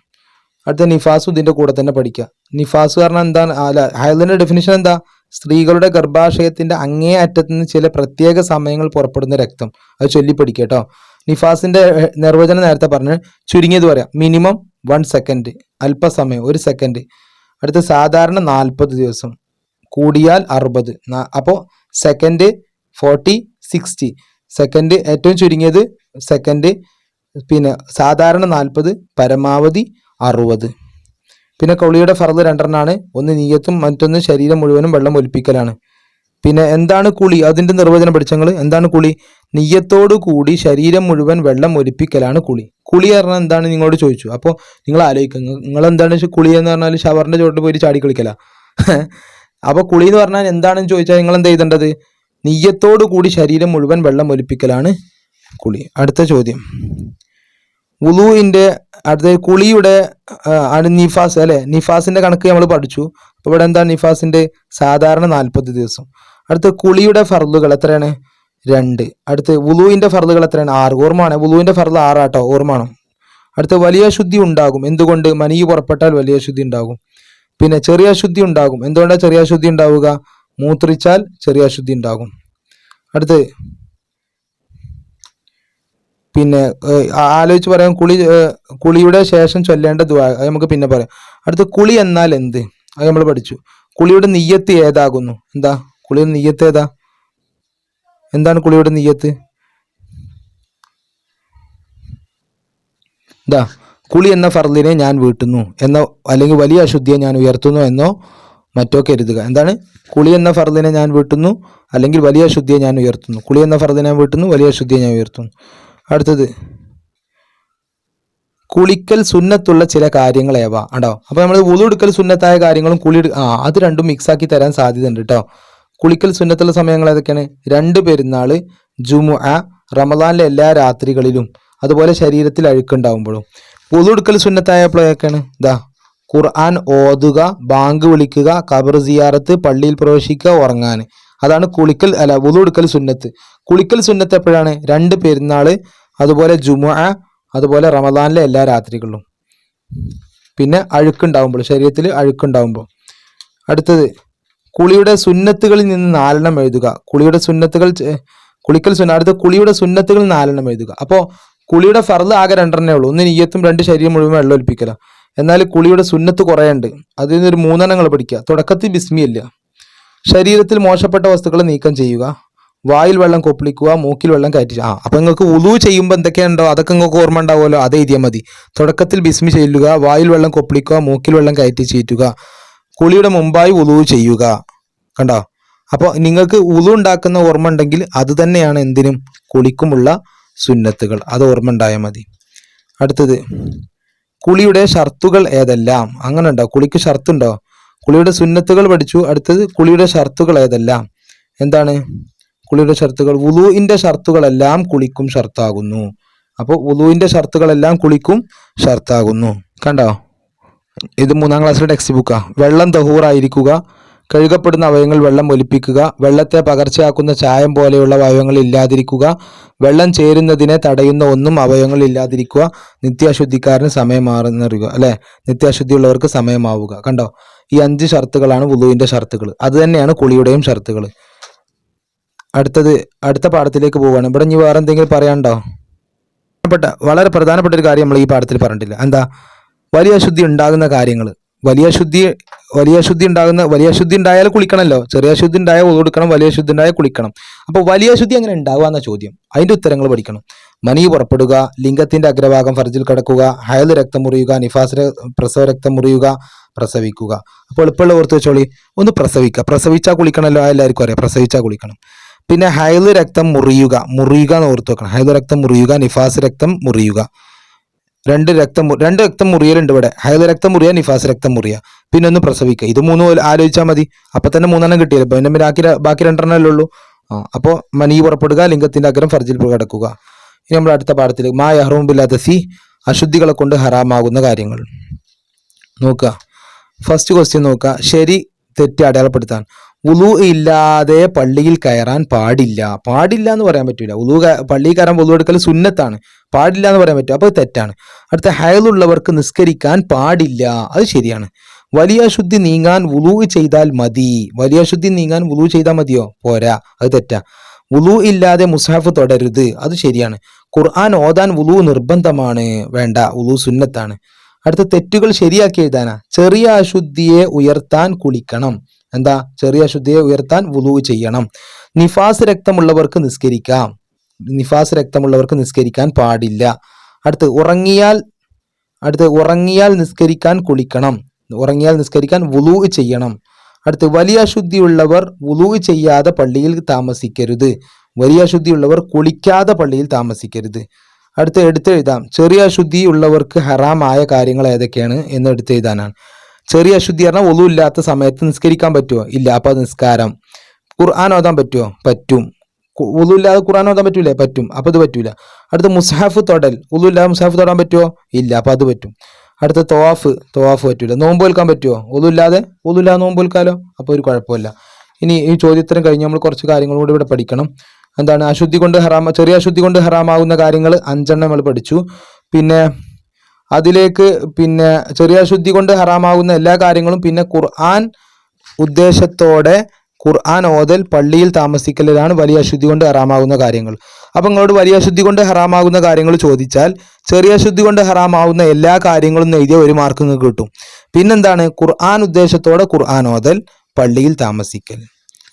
അടുത്ത നിഫാസ് ഇതിന്റെ കൂടെ തന്നെ പഠിക്കുക. നിഫാസ് പറഞ്ഞാൽ എന്താണ്? ഹൈലിന്റെ ഡെഫിനിഷൻ എന്താ? സ്ത്രീകളുടെ ഗർഭാശയത്തിന്റെ അങ്ങേ അറ്റത്ത് നിന്ന് ചില പ്രത്യേക സമയങ്ങൾ പുറപ്പെടുന്ന രക്തം. അത് ചൊല്ലി പഠിക്കുക കേട്ടോ. നിഫാസിന്റെ നിർവചനം നേരത്തെ പറഞ്ഞ് ചുരുങ്ങിയത് പറയാം. മിനിമം 1 സെക്കൻഡ്, അല്പസമയം, 1 സെക്കൻഡ്. അടുത്ത സാധാരണ 40 ദിവസം, കൂടിയാൽ 60. അപ്പോൾ സെക്കൻഡ് 40, 60. സെക്കൻഡ് ഏറ്റവും ചുരുങ്ങിയത് സെക്കൻഡ്. പിന്നെ സാധാരണ 40, പരമാവധി 60. പിന്നെ കുളിയുടെ ഫർള് 2 എണ്ണമാണ്. ഒന്ന് നിയ്യത്തും മറ്റൊന്ന് ശരീരം മുഴുവനും വെള്ളം ഒലിപ്പിക്കലാണ്. പിന്നെ എന്താണ് കുളി? അതിന്റെ നിർവചനം പഠിച്ചങ്ങൾ. എന്താണ് കുളി? നിയ്യത്തോടു കൂടി ശരീരം മുഴുവൻ വെള്ളം ഒലിപ്പിക്കലാണ് കുളി. കുളി പറഞ്ഞാൽ എന്താണ് നിങ്ങളോട് ചോദിച്ചു. അപ്പോൾ നിങ്ങൾ ആലോചിക്കുക, നിങ്ങൾ എന്താണ് കുളി എന്ന് പറഞ്ഞാൽ ഷവറിന്റെ ചോട്ടിൽ പോയി ചാടി കളിക്കല. അപ്പോൾ കുളി എന്ന് പറഞ്ഞാൽ എന്താണെന്ന് ചോദിച്ചാൽ നിങ്ങൾ എന്താ ചെയ്തേണ്ടത്? നിയ്യത്തോടു കൂടി ശരീരം മുഴുവൻ വെള്ളം ഒലിപ്പിക്കലാണ് കുളി. അടുത്ത ചോദ്യം. വുളൂഇന്റെ അടുത്ത കുളിയുടെ നിഫാസ്, അല്ലെ? നിഫാസിന്റെ കണക്ക് നമ്മൾ പഠിച്ചു. അപ്പോൾ ഇവിടെ എന്താ നിഫാസിന്റെ? സാധാരണ 40 ദിവസം. അടുത്ത കുളിയുടെ ഫർളുകൾ എത്രയാണ്? 2. അടുത്ത് വുളൂഇന്റെ ഫർളുകൾ എത്രയാണ്? 6. ഓർമ്മയാണ്, വുളൂഇന്റെ ഫർള് 6 ആട്ടോ, ഓർമ്മയാണോ? അടുത്ത വലിയ ശുദ്ധി ഉണ്ടാകും. എന്തുകൊണ്ട്? മനിയ് പുറപ്പെട്ടാൽ വലിയ ശുദ്ധി ഉണ്ടാകും. പിന്നെ ചെറിയ ശുദ്ധി ഉണ്ടാകും. എന്തുകൊണ്ടാണ് ചെറിയ ശുദ്ധി ഉണ്ടാവുക? മൂത്രിച്ചാൽ ചെറിയ ശുദ്ധി ഉണ്ടാകും. അടുത്ത് പിന്നെ ആലോചിച്ച് പറയാം. കുളിയുടെ ശേഷം ചൊല്ലേണ്ട ദുആ അത് നമുക്ക് പിന്നെ പറയാം. അടുത്ത കുളി എന്നാൽ എന്ത്, അത് നമ്മൾ പഠിച്ചു. കുളിയുടെ നിയ്യത്ത് ഏതാകുന്നു? എന്താ കുളിയുടെ നിയ്യത്ത് ഏതാ? എന്താണ് കുളിയുടെ നിയ്യത്ത്? ഇതാ, കുളി എന്ന ഫർദിനെ ഞാൻ വീട്ടുന്നു എന്നോ അല്ലെങ്കിൽ വലിയ അശുദ്ധിയെ ഞാൻ ഉയർത്തുന്നു എന്നോ മറ്റോ കരുതുക. എന്താണ്? കുളി എന്ന ഫർദിനെ ഞാൻ വീട്ടുന്നു അല്ലെങ്കിൽ വലിയ അശുദ്ധിയെ ഞാൻ ഉയർത്തുന്നു. കുളി എന്ന ഫർദിനെ ഞാൻ വീട്ടുന്നു, വലിയ അശുദ്ധിയെ ഞാൻ ഉയർത്തുന്നു. അടുത്തത്, കുളിക്കൽ സുന്നത്തുള്ള ചില കാര്യങ്ങൾ ഏവ ഉണ്ടോ? അപ്പൊ നമ്മൾ വുളു എടുക്കൽ സുന്നത്തായ കാര്യങ്ങളും അത് രണ്ടും മിക്സ് ആക്കി തരാൻ സാധ്യതയുണ്ട് കേട്ടോ. കുളിക്കൽ സുന്നത്തുള്ള സമയങ്ങൾ ഏതൊക്കെയാണ്? 2 പെരുന്നാള്, ജുമുഅ, റമദാനിലെ എല്ലാ രാത്രികളിലും, അതുപോലെ ശരീരത്തിൽ അഴുക്കുണ്ടാവുമ്പോഴും. വുളു എടുക്കൽ സുന്നത്തായപ്പോഴൊക്കെയാണ് ഇതാ ഖുർആൻ ഓതുക, ബാങ്ക് വിളിക്കുക, ഖബർ സിയാറത്ത്, പള്ളിയിൽ പ്രവേശിക്കുക, ഉറങ്ങാൻ. അതാണ് വുളു എടുക്കൽ സുന്നത്ത്. കുളിക്കൽ സുന്നത്ത് എപ്പോഴാണ്? 2 പെരുന്നാള്, അതുപോലെ ജുമുഅ, അതുപോലെ റമദാനിലെ എല്ലാ രാത്രികളിലും, പിന്നെ അഴുക്കുണ്ടാവുമ്പോൾ, ശരീരത്തിൽ അഴുക്കുണ്ടാവുമ്പോൾ. അടുത്തത്, കുളിയുടെ സുന്നത്തുകളിൽ നിന്ന് 4 എഴുതുക. കുളിക്കൽ സുന്ന. അടുത്ത, കുളിയുടെ സുന്നത്തുകളിൽ 4 എഴുതുക. അപ്പോൾ കുളിയുടെ ഫർദ് ആകെ 2 ഉള്ളൂ. 1 നിയ്യത്തും 2 ശരീരം മുഴുവൻ വെള്ളം ഒലിപ്പിക്കല. എന്നാൽ കുളിയുടെ സുന്നത്ത് കുറേ ഉണ്ട്. അതിൽ നിന്നൊരു 3 പഠിക്കുക. തുടക്കത്തിൽ ബിസ്മിയില്ല. ശരീരത്തിൽ മോശപ്പെട്ട വസ്തുക്കൾ നീക്കം ചെയ്യുക, വായിൽ വെള്ളം കൊപ്പിളിക്കുക, മൂക്കിൽ വെള്ളം കയറ്റി. അപ്പൊ നിങ്ങൾക്ക് വുളു ചെയ്യുമ്പോൾ എന്തൊക്കെയുണ്ടോ അതൊക്കെ നിങ്ങൾക്ക് ഓർമ്മ ഉണ്ടാവുമല്ലോ, അത് എഴുതിയാൽ മതി. തുടക്കത്തിൽ ബിസ്മി ചെല്ലുക, വായിൽ വെള്ളം കൊപ്പിളിക്കുക, മൂക്കിൽ വെള്ളം കയറ്റി ചീറ്റുക, കുളിയുടെ മുമ്പായി വുളു ചെയ്യുക. കണ്ടോ? അപ്പോൾ നിങ്ങൾക്ക് വുളു ഉണ്ടാക്കുന്ന ഓർമ്മ ഉണ്ടെങ്കിൽ അത് തന്നെയാണ് എന്തിനും കുളിക്കുമുള്ള സുന്നത്തുകൾ. അത് ഓർമ്മ ഉണ്ടായാൽ മതി. അടുത്തത്, കുളിയുടെ ഷർത്തുകൾ ഏതെല്ലാം? അങ്ങനെ ഉണ്ടോ? കുളിക്ക് ഷർത്തുണ്ടോ? കുളിയുടെ സുന്നത്തുകൾ പഠിച്ചു. അടുത്തത്, കുളിയുടെ ഷർത്തുകൾ ഏതെല്ലാം? എന്താണ് കുളിയുടെ ഷർത്തുകൾ? വുളുവിന്റെ ഷർത്തുകളെല്ലാം കുളിക്കും ഷർത്താകുന്നു. അപ്പോൾ വുളുവിന്റെ ഷർത്തുകളെല്ലാം കുളിക്കും ഷർത്താകുന്നു. കണ്ടോ? ഇത് 3-ാം ക്ലാസ്സിലെ ടെക്സ്റ്റ് ബുക്കാ. വെള്ളം തഹൂറായിരിക്കുക, കഴുകപ്പെടുന്ന അവയവങ്ങൾ വെള്ളം ഒലിപ്പിക്കുക, വെള്ളത്തെ പകർച്ചയാക്കുന്ന ചായം പോലെയുള്ള അവയവങ്ങൾ ഇല്ലാതിരിക്കുക, വെള്ളം ചേരുന്നതിനെ തടയുന്ന ഒന്നും അവയവങ്ങൾ ഇല്ലാതിരിക്കുക, നിത്യാശുദ്ധിക്കാരന് സമയമാറുന്നറിയുക, അല്ലെ? നിത്യാശുദ്ധിയുള്ളവർക്ക് സമയമാവുക. കണ്ടോ? ഈ 5 ഷർത്തുകളാണ് വുളുവിന്റെ ഷർത്തുകൾ. അത് തന്നെയാണ് കുളിയുടെയും ഷർത്തുകൾ. അടുത്ത പാഠത്തിലേക്ക് പോവുകയാണ്. ഇവിടെ ഇനി വേറെ എന്തെങ്കിലും പറയാനുണ്ടോ? വളരെ പ്രധാനപ്പെട്ട ഒരു കാര്യം നമ്മൾ ഈ പാഠത്തിൽ പറഞ്ഞിട്ടില്ല. എന്താ? വലിയ അശുദ്ധി ഉണ്ടാകുന്ന കാര്യങ്ങൾ. വലിയ അശുദ്ധി ഉണ്ടായാലും കുളിക്കണമല്ലോ. ചെറിയ അശുദ്ധി ഉണ്ടായാൽ കൊടുക്കണം, വലിയ അശുദ്ധി ഉണ്ടായാൽ കുളിക്കണം. അപ്പോൾ വലിയ അശുദ്ധി എങ്ങനെ ഉണ്ടാവുക ചോദ്യം. അതിന്റെ ഉത്തരങ്ങൾ പഠിക്കണം. മനി പുറപ്പെടുക, ലിംഗത്തിന്റെ അഗ്രഭാഗം ഫർജിൽ കിടക്കുക, ഹയൽ രക്തം മുറിയുക, നിഫാസ് പ്രസവ രക്തം മുറിയുക, പ്രസവിക്കുക. അപ്പോൾ എളുപ്പമുള്ള ഓർത്ത് വെച്ചോളി. ഒന്ന് പ്രസവിച്ചാൽ കുളിക്കണമല്ലോ, എല്ലാവർക്കും അറിയാം. പ്രസവിച്ചാൽ കുളിക്കണം. പിന്നെ ഹയൽ രക്തം മുറിയുക എന്ന് ഓർത്ത് വെക്കണം. ഹയൽ രക്തം മുറിയുക, നിഫാസ് രക്തം മുറിയുക. 2 രക്തം മുറിയലുണ്ട് ഇവിടെ. ഹയൽ രക്തം മുറിയുക, നിഫാസ് രക്തം മുറിയുക, പിന്നെ ഒന്ന് പ്രസവിക്കുക. ഇത് 3 ആലോചിച്ചാൽ മതി. അപ്പൊ തന്നെ 3 കിട്ടിയല്ലോ. പിന്നെ ബാക്കി 2 ഉള്ളൂ. അപ്പോൾ മനി പുറപ്പെടുക, ലിംഗത്തിന്റെ അഗ്രം ഫർജിൽ കിടക്കുക. ഇനി നമ്മൾ അടുത്ത പാഠത്തിൽ മാ യഹ്റൂം ബിൽ ഹദസി, അശുദ്ധികളെ കൊണ്ട് ഹറാമാകുന്ന കാര്യങ്ങൾ നോക്കുക. ഫസ്റ്റ് ക്വസ്റ്റ്യൻ നോക്കുക. ശരി തെറ്റ് അടയാളപ്പെടുത്താൻ. വുളു ഇല്ലാതെ പള്ളിയിൽ കയറാൻ പാടില്ല എന്ന് പറയാൻ പറ്റൂല. പള്ളിയിൽ കയറാൻ വുളു എടുക്കൽ സുന്നത്താണ്, പാടില്ല എന്ന് പറയാൻ പറ്റും. അപ്പോൾ തെറ്റാണ്. അടുത്ത, ഹയലുള്ളവർക്ക് നിസ്കരിക്കാൻ പാടില്ല, അത് ശരിയാണ്. വലിയ ശുദ്ധി നീങ്ങാൻ വുളു ചെയ്താൽ മതി. വലിയ ശുദ്ധി നീങ്ങാൻ വുളു ചെയ്താൽ മതിയോ? പോരാ, അത് തെറ്റാ. വുളു ഇല്ലാതെ മുസ്ഹഫ് തൊടരുത്, അത് ശരിയാണ്. ഖുർആൻ ഓതാൻ വുളു നിർബന്ധമാണ്, വേണ്ട, വുളു സുന്നത്താണ്. അടുത്ത, തെറ്റുകൾ ശരിയാക്കി എഴുതാനാ. ചെറിയ അശുദ്ധിയെ ഉയർത്താൻ കുളിക്കണം. എന്താ? ചെറിയ അശുദ്ധിയെ ഉയർത്താൻ വുളു ചെയ്യണം. നിഫാസ് രക്തമുള്ളവർക്ക് നിസ്കരിക്കാൻ പാടില്ല. അടുത്ത്, ഉറങ്ങിയാൽ നിസ്കരിക്കാൻ കുളിക്കണം. ഉറങ്ങിയാൽ നിസ്കരിക്കാൻ വുളു ചെയ്യണം. അടുത്ത്, വലിയ അശുദ്ധിയുള്ളവർ വുളു ചെയ്യാതെ പള്ളിയിൽ താമസിക്കരുത്. വലിയ അശുദ്ധിയുള്ളവർ കുളിക്കാതെ പള്ളിയിൽ താമസിക്കരുത്. എടുത്തെഴുതാം. ചെറിയ അശുദ്ധി ഉള്ളവർക്ക് ഹറാമായ കാര്യങ്ങൾ ഏതൊക്കെയാണ് എന്ന് എടുത്തെഴുതാനാണ്. ചെറിയ അശുദ്ധി പറഞ്ഞാൽ വുളു ഇല്ലാത്ത സമയത്ത് നിസ്കരിക്കാൻ പറ്റുമോ? ഇല്ല. അപ്പൊ നിസ്കാരം. ഖുർആൻ ഓതാൻ പറ്റുമോ? പറ്റും. വുളു ഇല്ലാതെ ഖുർആൻ ഓതാൻ പറ്റൂലേ? പറ്റും. അപ്പൊ ഇത് പറ്റൂല. അടുത്ത, മുസ്ഹഫ് തൊടൽ. വുളു ഇല്ലാതെ മുസ്ഹഫ് തൊടാൻ പറ്റുമോ? ഇല്ല. അപ്പൊ അത് പറ്റും. അടുത്ത, തവാഫ് പറ്റൂല. നോമ്പ് വെൽക്കാൻ പറ്റുമോ? വുളു ഇല്ലാതെ നോമ്പ് വെൽക്കാലോ? അപ്പൊ ഒരു കുഴപ്പമില്ല. ഇനി ഈ ചോദ്യത്തിന് കഴിഞ്ഞ് നമ്മൾ കുറച്ച് കാര്യങ്ങളും കൂടി ഇവിടെ പഠിക്കണം. എന്താണ്? ചെറിയ അശുദ്ധി കൊണ്ട് ഹറാമാകുന്ന കാര്യങ്ങൾ 5 നമ്മൾ പഠിച്ചു. പിന്നെ അതിലേക്ക് ചെറിയ അശുദ്ധി കൊണ്ട് ഹറാമാകുന്ന എല്ലാ കാര്യങ്ങളും, പിന്നെ ഖുർആൻ ഉദ്ദേശത്തോടെ ഖുർആൻ ഓതൽ, പള്ളിയിൽ താമസിക്കലാണ് വലിയ അശുദ്ധി കൊണ്ട് ഹറാമാകുന്ന കാര്യങ്ങൾ. അപ്പം നിങ്ങളോട് വലിയ അശുദ്ധി കൊണ്ട് ഹറാമാകുന്ന കാര്യങ്ങൾ ചോദിച്ചാൽ ചെറിയ അശുദ്ധി കൊണ്ട് ഹറാമാവുന്ന എല്ലാ കാര്യങ്ങളും എഴുതിയ 1 മാർക്ക് നിങ്ങൾക്ക് കിട്ടും. പിന്നെന്താണ്? ഖുർആൻ ഉദ്ദേശത്തോടെ ഖുർആൻ ഓതൽ, പള്ളിയിൽ താമസിക്കൽ.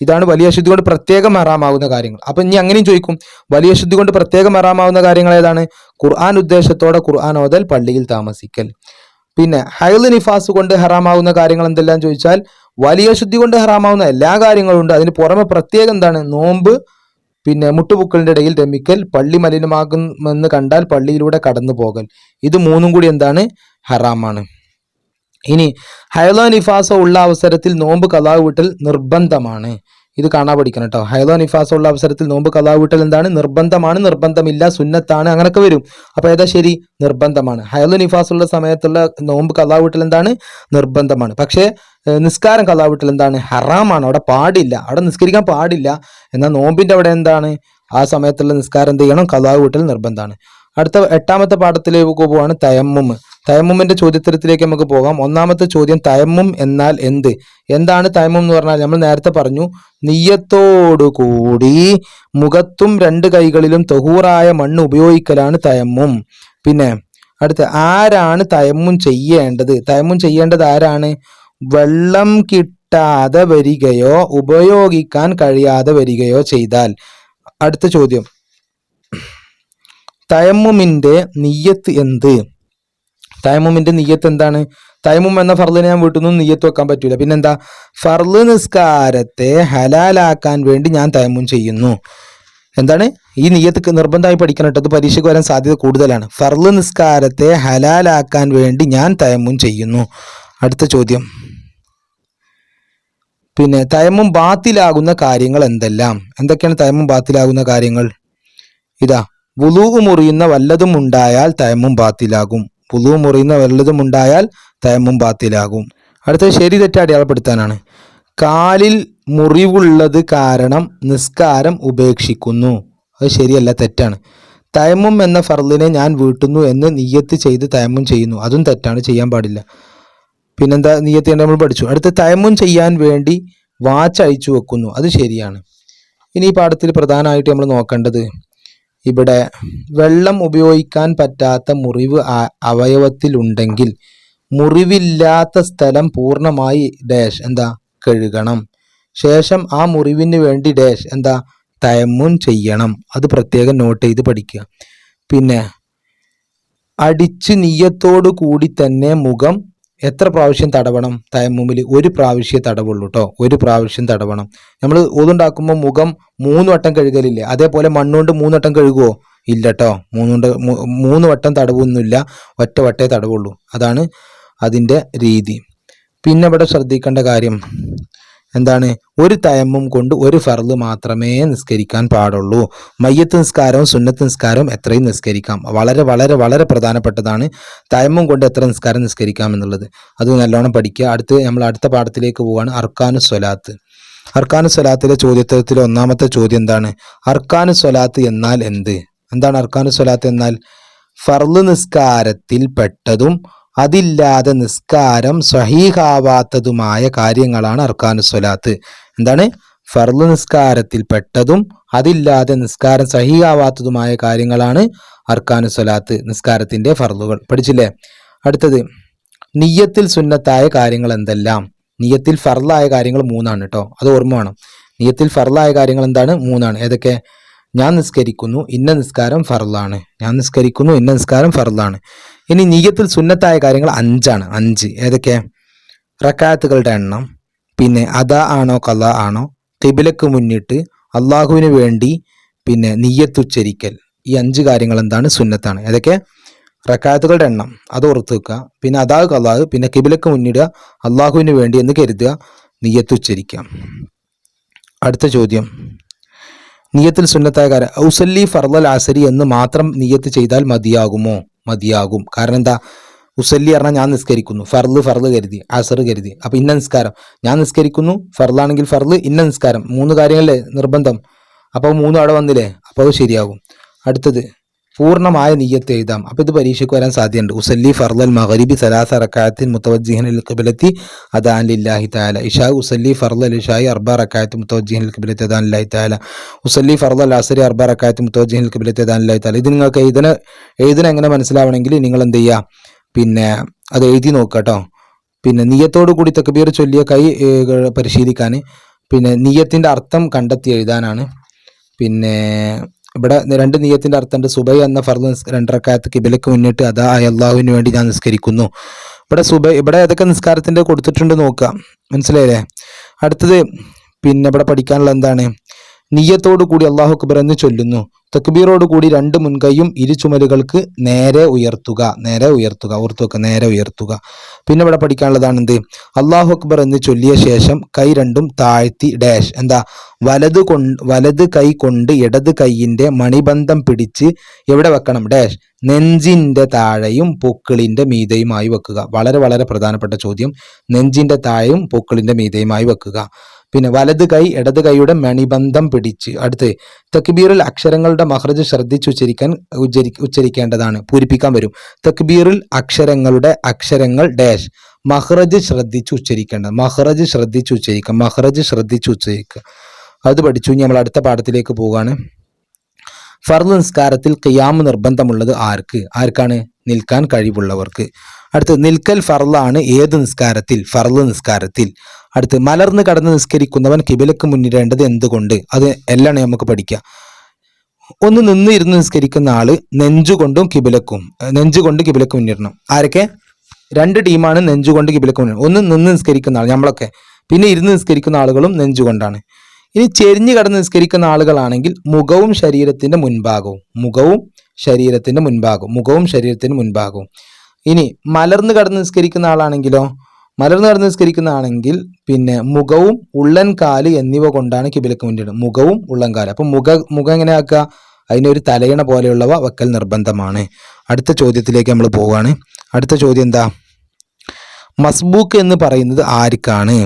ഇതാണ് വലിയ അശുദ്ധി കൊണ്ട് പ്രത്യേകം ഹറാമാവുന്ന കാര്യങ്ങൾ. അപ്പം ഇനി അങ്ങനെയും ചോദിക്കും, വലിയ അശുദ്ധി കൊണ്ട് പ്രത്യേകം ഹറാമാവുന്ന കാര്യങ്ങൾ ഏതാണ്? ഖുർആൻ ഉദ്ദേശത്തോടെ ഖുർആൻ ഓതൽ, പള്ളിയിൽ താമസിക്കൽ. പിന്നെ ഹൈള് നിഫാസ് കൊണ്ട് ഹറാമാവുന്ന കാര്യങ്ങൾ എന്തെല്ലാം ചോദിച്ചാൽ വലിയ ശുദ്ധി കൊണ്ട് ഹറാമാവുന്ന എല്ലാ കാര്യങ്ങളും ഉണ്ട്. അതിന് പുറമെ പ്രത്യേകം എന്താണ്? നോമ്പ്, പിന്നെ മുട്ടുപുക്കളിന്റെ ഇടയിൽ രമിക്കൽ, പള്ളി മലിനമാകുമെന്ന് കണ്ടാൽ പള്ളിയിലൂടെ കടന്നു പോകൽ. ഇത് 3ഉം കൂടി എന്താണ്? ഹറാമാണ്. ഇനി ഹൈളോ നിഫാസോ ഉള്ള അവസരത്തിൽ നോമ്പ് ഖളാ വീട്ടൽ നിർബന്ധമാണ്. ഇത് കാണാൻ പഠിക്കണം കേട്ടോ. ഹൈളോ നിഫാസോ ഉള്ള അവസരത്തിൽ നോമ്പ് ഖളാ വീട്ടൽ എന്താണ്? നിർബന്ധമാണ്, നിർബന്ധമില്ല, സുന്നത്താണ്, അങ്ങനൊക്കെ വരും. അപ്പൊ ഏതാ ശരി? നിർബന്ധമാണ്. ഹൈളോ നിഫാസ് ഉള്ള സമയത്തുള്ള നോമ്പ് ഖളാ വീട്ടൽ എന്താണ്? നിർബന്ധമാണ്. പക്ഷേ നിസ്കാരം ഖളാ വീട്ടൽ എന്താണ്? ഹറാമാണ്. അവിടെ പാടില്ല, അവിടെ നിസ്കരിക്കാൻ പാടില്ല. എന്നാൽ നോമ്പിന്റെ അവിടെ എന്താണ്? ആ സമയത്തുള്ള നിസ്കാരം എന്ത് ചെയ്യണം? ഖളാ വീട്ടൽ നിർബന്ധമാണ്. അടുത്ത 8ാമത്തെ പാഠത്തിലേക്ക് പോവുകയാണ്, തയമ്മും. തയമ്മുമിന്റെ ചോദ്യോത്തരത്തിലേക്ക് നമുക്ക് പോകാം. 1ാമത്തെ ചോദ്യം, തയമ്മും എന്നാൽ എന്ത്? എന്താണ് തയമ്മും എന്ന് പറഞ്ഞാൽ? നമ്മൾ നേരത്തെ പറഞ്ഞു, നിയ്യത്തോടു കൂടി മുഖത്തും 2 കൈകളിലും തൊഹൂറായ മണ്ണ് ഉപയോഗിക്കലാണ് തയമ്മും. പിന്നെ അടുത്ത, ആരാണ് തയമ്മും ചെയ്യേണ്ടത്? തയമ്മും ചെയ്യേണ്ടത് ആരാണ്? വെള്ളം കിട്ടാതെ വരികയോ ഉപയോഗിക്കാൻ കഴിയാതെ വരികയോ ചെയ്താൽ. അടുത്ത ചോദ്യം, തയമ്മുമിന്റെ നിയ്യത്ത് എന്ത്? തയമ്മുമിന്റെ നിയ്യത്ത് എന്താണ്? തയമ്മും എന്ന ഫർളിനെ ഞാൻ വീട്ടിൽ നിന്നും നിയ്യത്ത് വെക്കാൻ പറ്റൂല. പിന്നെന്താ? ഫർള് നിസ്കാരത്തെ ഹലാലാക്കാൻ വേണ്ടി ഞാൻ തയമ്മും ചെയ്യുന്നു. എന്താണ്? ഈ നിയ്യത്ത് നിർബന്ധമായി പഠിക്കണം കേട്ടോ. അത് പരീക്ഷയ്ക്ക് വരാൻ സാധ്യത കൂടുതലാണ്. ഫർള് നിസ്കാരത്തെ ഹലാലാക്കാൻ വേണ്ടി ഞാൻ തയമ്മും ചെയ്യുന്നു. അടുത്ത ചോദ്യം, പിന്നെ തയമ്മും ബാത്തിലാകുന്ന കാര്യങ്ങൾ എന്തെല്ലാം? എന്തൊക്കെയാണ് തയമ്മും ബാത്തിലാകുന്ന കാര്യങ്ങൾ? ഇതാ, വുളൂ മുറിയുന്ന വല്ലതും ഉണ്ടായാൽ തയമ്മും ബാത്തിലാകും. വുളൂ മുറിയുന്ന വല്ലതും ഉണ്ടായാൽ തയമ്മും ബാത്തിലാകും. അടുത്തത് ശരി തെറ്റ് അടയാളപ്പെടുത്താനാണ്. കാലിൽ മുറിവുള്ളത് കാരണം നിസ്കാരം ഉപേക്ഷിക്കുന്നു. അത് ശരിയല്ല, തെറ്റാണ്. തയമ്മും എന്ന ഫർളിനെ ഞാൻ വീട്ടുന്നു എന്ന് നിയ്യത്ത് ചെയ്ത് തയമ്മും ചെയ്യുന്നു. അതും തെറ്റാണ്, ചെയ്യാൻ പാടില്ല. പിന്നെന്താ നിയ്യത്ത് ചെയ്യേണ്ടത് നമ്മൾ പഠിച്ചു. അടുത്ത, തയമ്മും ചെയ്യാൻ വേണ്ടി വാച്ച് അഴിച്ചു വെക്കുന്നു. അത് ശരിയാണ്. ഇനി ഈ പാഠത്തിൽ പ്രധാനമായിട്ട് നമ്മൾ നോക്കേണ്ടത്, ഇവിടെ വെള്ളം ഉപയോഗിക്കാൻ പറ്റാത്ത മുറിവ് അവയവത്തിലുണ്ടെങ്കിൽ മുറിവില്ലാത്ത സ്ഥലം പൂർണ്ണമായി ഡാഷ് എന്താ? കഴുകണം. ശേഷം ആ മുറിവിന് വേണ്ടി ഡാഷ് എന്താ? തയമ്മും ചെയ്യണം. അത് പ്രത്യേകം നോട്ട് ചെയ്ത് പഠിക്കുക. പിന്നെ അടിച്ച് നിയ്യത്തോടു കൂടി തന്നെ മുഖം എത്ര പ്രാവശ്യം തടവണം? തയമ്മുമിൽ 1 പ്രാവശ്യം തടവുള്ളൂ കേട്ടോ. 1 പ്രാവശ്യം തടവണം. നമ്മൾ ഊതുണ്ടാക്കുമ്പോൾ മുഖം 3 വട്ടം കഴുകലില്ലേ? അതേപോലെ മണ്ണുകൊണ്ട് 3 വട്ടം കഴുകുമോ? ഇല്ല കേട്ടോ. 3 വട്ടം തടവൊന്നുമില്ല, ഒറ്റ വട്ടേ തടവുള്ളൂ. അതാണ് അതിൻ്റെ രീതി. പിന്നെ ഇവിടെ ശ്രദ്ധിക്കേണ്ട കാര്യം എന്താണ്? 1 തയമ്മും കൊണ്ട് 1 ഫർള് മാത്രമേ നിസ്കരിക്കാൻ പാടുള്ളൂ. മയ്യത്ത് നിസ്കാരവും സുന്നത്ത് നിസ്കാരവും എത്രയും നിസ്കരിക്കാം. വളരെ വളരെ വളരെ പ്രധാനപ്പെട്ടതാണ് തയമ്മും കൊണ്ട് എത്ര നിസ്കാരം നിസ്കരിക്കാം എന്നുള്ളത്. അത് നല്ലോണം പഠിക്കുക. നമ്മൾ അടുത്ത പാഠത്തിലേക്ക് പോവുകയാണ്, അർക്കാനു സ്വലാത്ത്. അർക്കാനു സ്വലാത്തിലെ ചോദ്യോത്തരത്തിലെ 1ാമത്തെ ചോദ്യം എന്താണ്? അർക്കാനു സ്വലാത്ത് എന്നാൽ എന്ത്? എന്താണ് അർക്കാനു സ്വലാത്ത് എന്നാൽ? ഫർള് നിസ്കാരത്തിൽ പെട്ടതും അതില്ലാതെ നിസ്കാരം സ്വഹീഹാവാത്തതുമായ കാര്യങ്ങളാണ് അർക്കാനു സ്വലാത്ത്. എന്താണ്? ഫർള് നിസ്കാരത്തിൽ പെട്ടതും അതില്ലാതെ നിസ്കാരം സഹീഹാവാത്തതുമായ കാര്യങ്ങളാണ് അർക്കാനു സ്വലാത്ത്, നിസ്കാരത്തിന്റെ ഫർളുകൾ. പഠിച്ചില്ലേ? അടുത്തത്, നിയ്യത്തിൽ സുന്നത്തായ കാര്യങ്ങൾ എന്തെല്ലാം? നിയ്യത്തിൽ ഫർളായ കാര്യങ്ങൾ 3ആണ് കേട്ടോ. അത് ഓർമ്മ വേണം. നിയ്യത്തിൽ ഫർളായ കാര്യങ്ങൾ എന്താണ്? 3ആണ്. ഏതൊക്കെ? ഞാൻ നിസ്കരിക്കുന്നു, ഇന്ന നിസ്കാരം ഫർളാണ്. ഞാൻ നിസ്കരിക്കുന്നു, ഇന്ന നിസ്കാരം ഫർളാണ്. ഇനി നിയ്യത്തിൽ സുന്നത്തായ കാര്യങ്ങൾ 5ആണ്. 5 ഏതൊക്കെ? റക്കാത്തുകളുടെ എണ്ണം, പിന്നെ അദാ ആണോ ഖളാ ആണോ, ഖിബ്ലക്ക് മുന്നിട്ട്, അള്ളാഹുവിന് വേണ്ടി, പിന്നെ നിയ്യത്തുച്ചരിക്കൽ. ഈ 5 കാര്യങ്ങൾ എന്താണ്? സുന്നത്താണ്. ഏതൊക്കെ? റക്കാത്തുകളുടെ എണ്ണം, അത് ഓർത്ത് വെക്കുക. പിന്നെ അദാ ഖളാ, പിന്നെ ഖിബ്ലക്ക് മുന്നിടുക, അള്ളാഹുവിന് വേണ്ടി എന്ന് കരുതുക, നിയ്യത്തുച്ചരിക്കുക. അടുത്ത ചോദ്യം, നിയ്യത്തിൽ സുന്നത്തായ കാര്യം, ഔസല്ലി ഫർളൽ അസരി എന്ന് മാത്രം നിയ്യത്ത് ചെയ്താൽ മതിയാകുമോ? മതിയാകും. കാരണം എന്താ? ഉസല്ലി പറഞ്ഞാൽ ഞാൻ നിസ്കരിക്കുന്നു, ഫർള് കരുതി, അസർ കരുതി. അപ്പൊ ഇന്ന നിസ്കാരം ഞാൻ നിസ്കരിക്കുന്നു, ഫർളാണെങ്കിൽ ഫർള്, ഇന്ന നിസ്കാരം 3 കാര്യങ്ങളല്ലേ നിർബന്ധം. അപ്പോൾ 3 അവിടെ വന്നില്ലേ? അപ്പോൾ അത് ശരിയാകും. അടുത്തത്, പൂർണ്ണമായ നിയ്യത്ത് എഴുതാം. അപ്പോൾ ഇത് പരീക്ഷയ്ക്ക് വരാൻ സാധ്യതയുണ്ട്. ഉസല്ലി ഫർദൽ മഗ്രിബി സലാസ റക്അത്തിൻ മുതവജ്ജിഹൻ ലിൽ ഖിബ്ലത്തി അദാൻ ലില്ലാഹി തആല. ഇശാ ഉസല്ലി ഫർദൽ ഇശായി അർബ റക്അത്ത് മുതവജ്ജിഹൻ ലിൽ ഖിബ്ലത്തി അദാൻ ലില്ലാഹി തആല. ഉസല്ലി ഫർദൽ അസ്രി അർബ റക്അത്ത് മുതവജ്ജിഹൻ ലിൽ ഖിബ്ലത്തി അദാൻ ലില്ലാഹി തആല. ഇത് നിങ്ങൾക്ക് എഴുതണ എങ്ങനെ മനസ്സിലാവണമെങ്കിൽ നിങ്ങൾ എന്ത് ചെയ്യുക, പിന്നെ അത് എഴുതി നോക്കുക കേട്ടോ. പിന്നെ നിയ്യത്തോടു കൂടി തക്ബീർ ചൊല്ലിയ കൈ പരിശീലിക്കാൻ, പിന്നെ നിയ്യത്തിൻ്റെ അർത്ഥം കണ്ടെത്തി എഴുതാനാണ്. പിന്നെ ഇവിടെ 2 നിയ്യത്തിൻ്റെ അർത്ഥമുണ്ട്. സുബൈ എന്ന ഫർദ് 2 റക്അത്ത് ഖിബലക്ക് മുന്നിട്ട് അതാ അല്ലാഹുവിന് വേണ്ടി ഞാൻ നിസ്കരിക്കുന്നു. ഇവിടെ ഏതൊക്കെ നിസ്കാരത്തിൻ്റെ കൊടുത്തിട്ടുണ്ട് നോക്കുക, മനസ്സിലായില്ലേ? അടുത്തത് പിന്നെ ഇവിടെ പഠിക്കാനുള്ള എന്താണ്, നിയ്യത്തോടു കൂടി അല്ലാഹു അക്ബർ എന്ന് ചൊല്ലുന്നു. തക്ബീറോട് കൂടി 2 മുൻകൈയും ഇരുചുമലുകൾക്ക് നേരെ ഉയർത്തുക. നേരെ ഉയർത്തുക. പിന്നെ ഇവിടെ പഠിക്കാനുള്ളതാണ് എന്ത്, അല്ലാഹു അക്ബർ എന്ന് ചൊല്ലിയ ശേഷം കൈ രണ്ടും താഴ്ത്തി ഡാഷ് എന്താ വലത് കൈ കൊണ്ട് ഇടത് കൈയിന്റെ മണിബന്ധം പിടിച്ച് എവിടെ വെക്കണം ഡാഷ് നെഞ്ചിന്റെ താഴെയും പൊക്കിളിന്റെ മീതയുമായി വെക്കുക. വളരെ വളരെ പ്രധാനപ്പെട്ട ചോദ്യം. നെഞ്ചിന്റെ താഴെയും പൊക്കിളിന്റെ മീതയുമായി വെക്കുക. പിന്നെ വലത് കൈ ഇടത് കൈയുടെ മണിബന്ധം പിടിച്ച്. അടുത്ത് തക്ബീറിൽ അക്ഷരങ്ങളുടെ മഖ്റജ് ശ്രദ്ധിച്ച് ഉച്ചരിക്കേണ്ടതാണ്. പൂരിപ്പിക്കാൻ വരും. തക്ബീറിൽ അക്ഷരങ്ങൾ ഡാഷ് മഖ്റജ് ശ്രദ്ധിച്ച് ഉച്ചരിക്കേണ്ടത്. മഖ്റജ് ശ്രദ്ധിച്ച് ഉച്ചരിക്കുക. അത് പഠിച്ചു. ഇനി നമ്മൾ അടുത്ത പാഠത്തിലേക്ക് പോവുകയാണ്. ഫർദ് നിസ്കാരത്തിൽ ഖിയാം നിർബന്ധമുള്ളത് ആർക്കാണ്? നിൽക്കാൻ കഴിവുള്ളവർക്ക്. അടുത്ത് നിൽക്കൽ ഫർളാണ് ഏത് നിസ്കാരത്തിൽ? ഫർള് നിസ്കാരത്തിൽ. അടുത്ത് മലർന്ന് കടന്ന് നിസ്കരിക്കുന്നവൻ കിബിലക്ക് മുന്നിടേണ്ടത് എന്തുകൊണ്ട്? അത് എല്ലാം നമുക്ക് പഠിക്കാം. ഒന്ന് നിന്ന് ഇരുന്ന് നിസ്കരിക്കുന്ന ആള് നെഞ്ചുകൊണ്ട് കിബിലക്ക് മുന്നിടണം. ആരൊക്കെ? 2 ടീമാണ് നെഞ്ചുകൊണ്ട് കിബിലക്ക് മുന്നിടണം. ഒന്ന് നിന്ന് നിസ്കരിക്കുന്ന ആൾ, നമ്മളൊക്കെ. പിന്നെ ഇരുന്ന് നിസ്കരിക്കുന്ന ആളുകളും നെഞ്ചുകൊണ്ടാണ്. ഇനി ചെരിഞ്ഞു കടന്ന് നിസ്കരിക്കുന്ന ആളുകളാണെങ്കിൽ മുഖവും ശരീരത്തിന്റെ മുൻഭാഗവും. ഇനി മലർന്ന് കടന്ന് നിസ്കരിക്കുന്ന ആളാണെങ്കിൽ പിന്നെ മുഖവും ഉള്ളൻകാല് എന്നിവ കൊണ്ടാണ് കിബിലക്ക് മുന്നിടുന്നത്. മുഖവും ഉള്ളൻകാല്. അപ്പൊ മുഖം എങ്ങനെ ആക്കുക? അതിനൊരു തലയിണ പോലെയുള്ളവ വെക്കൽ നിർബന്ധമാണ്. അടുത്ത ചോദ്യത്തിലേക്ക് നമ്മൾ പോവുകയാണ്. അടുത്ത ചോദ്യം എന്താ? മസ്ബൂക്ക് എന്ന് പറയുന്നത് ആർക്കാണ്?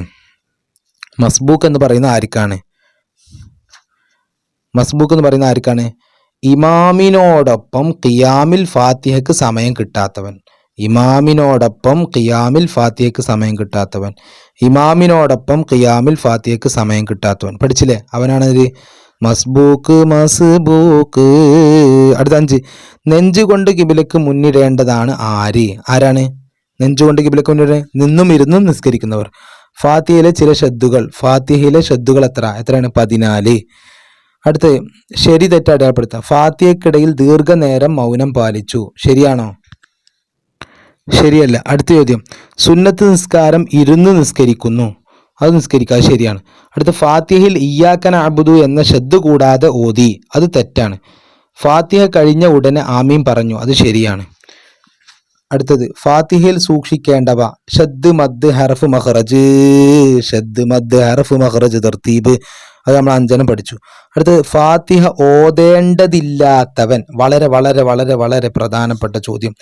ഇമാമിനോടൊപ്പം ഖിയാമിൽ ഫാത്തിഹയ്ക്ക് സമയം കിട്ടാത്തവൻ. ഇമാമിനോടൊപ്പം ഖിയാമിൽ ഫാത്തിഹയ്ക്ക് സമയം കിട്ടാത്തവൻ പഠിച്ചില്ലേ? അവനാണ് മസ്ബൂക്ക്. അടുത്ത 5 നെഞ്ചുകൊണ്ട് കിബിലക്ക് മുന്നിടേണ്ടതാണ് ആരാണ്? നെഞ്ചുകൊണ്ട് കിബിലക്ക് മുന്നിടേ നിന്നും ഇരുന്നും നിസ്കരിക്കുന്നവർ. ഫാത്തിഹയിലെ ഷദ്ദുകൾ എത്രയാണ്? 14. അടുത്ത് ശരി തെറ്റ് അടയാളപ്പെടുത്താം. ഫാത്തിഹയ്ക്കിടയിൽ ദീർഘനേരം മൗനം പാലിച്ചു. ശരിയാണോ? ശരിയല്ല. അടുത്ത ചോദ്യം, സുന്നത്ത് നിസ്കാരം ഇരുന്ന് നിസ്കരിക്കുന്നു. അത് നിസ്കരിക്കാതെ ശരിയാണ്. അടുത്ത ഫാത്തിഹയിൽ ഇയ്യാക നഅ്ബുദു എന്ന ഷദ്ദ് കൂടാതെ ഓതി. അത് തെറ്റാണ്. ഫാത്തിഹ കഴിഞ്ഞ ഉടനെ ആമീൻ പറഞ്ഞു. അത് ശരിയാണ്. അടുത്തത് ഫാത്തിഹയിൽ സൂക്ഷിക്കേണ്ടവ ഷദ്ദ് മദ് ഹർഫ് മഖ്റജ് തർത്തീബ്. അത് നമ്മൾ 5 പഠിച്ചു. അടുത്തത് ഫാത്തിഹ ഓതേണ്ടതില്ലാത്തവൻ. വളരെ വളരെ വളരെ വളരെ പ്രധാനപ്പെട്ട ചോദ്യം.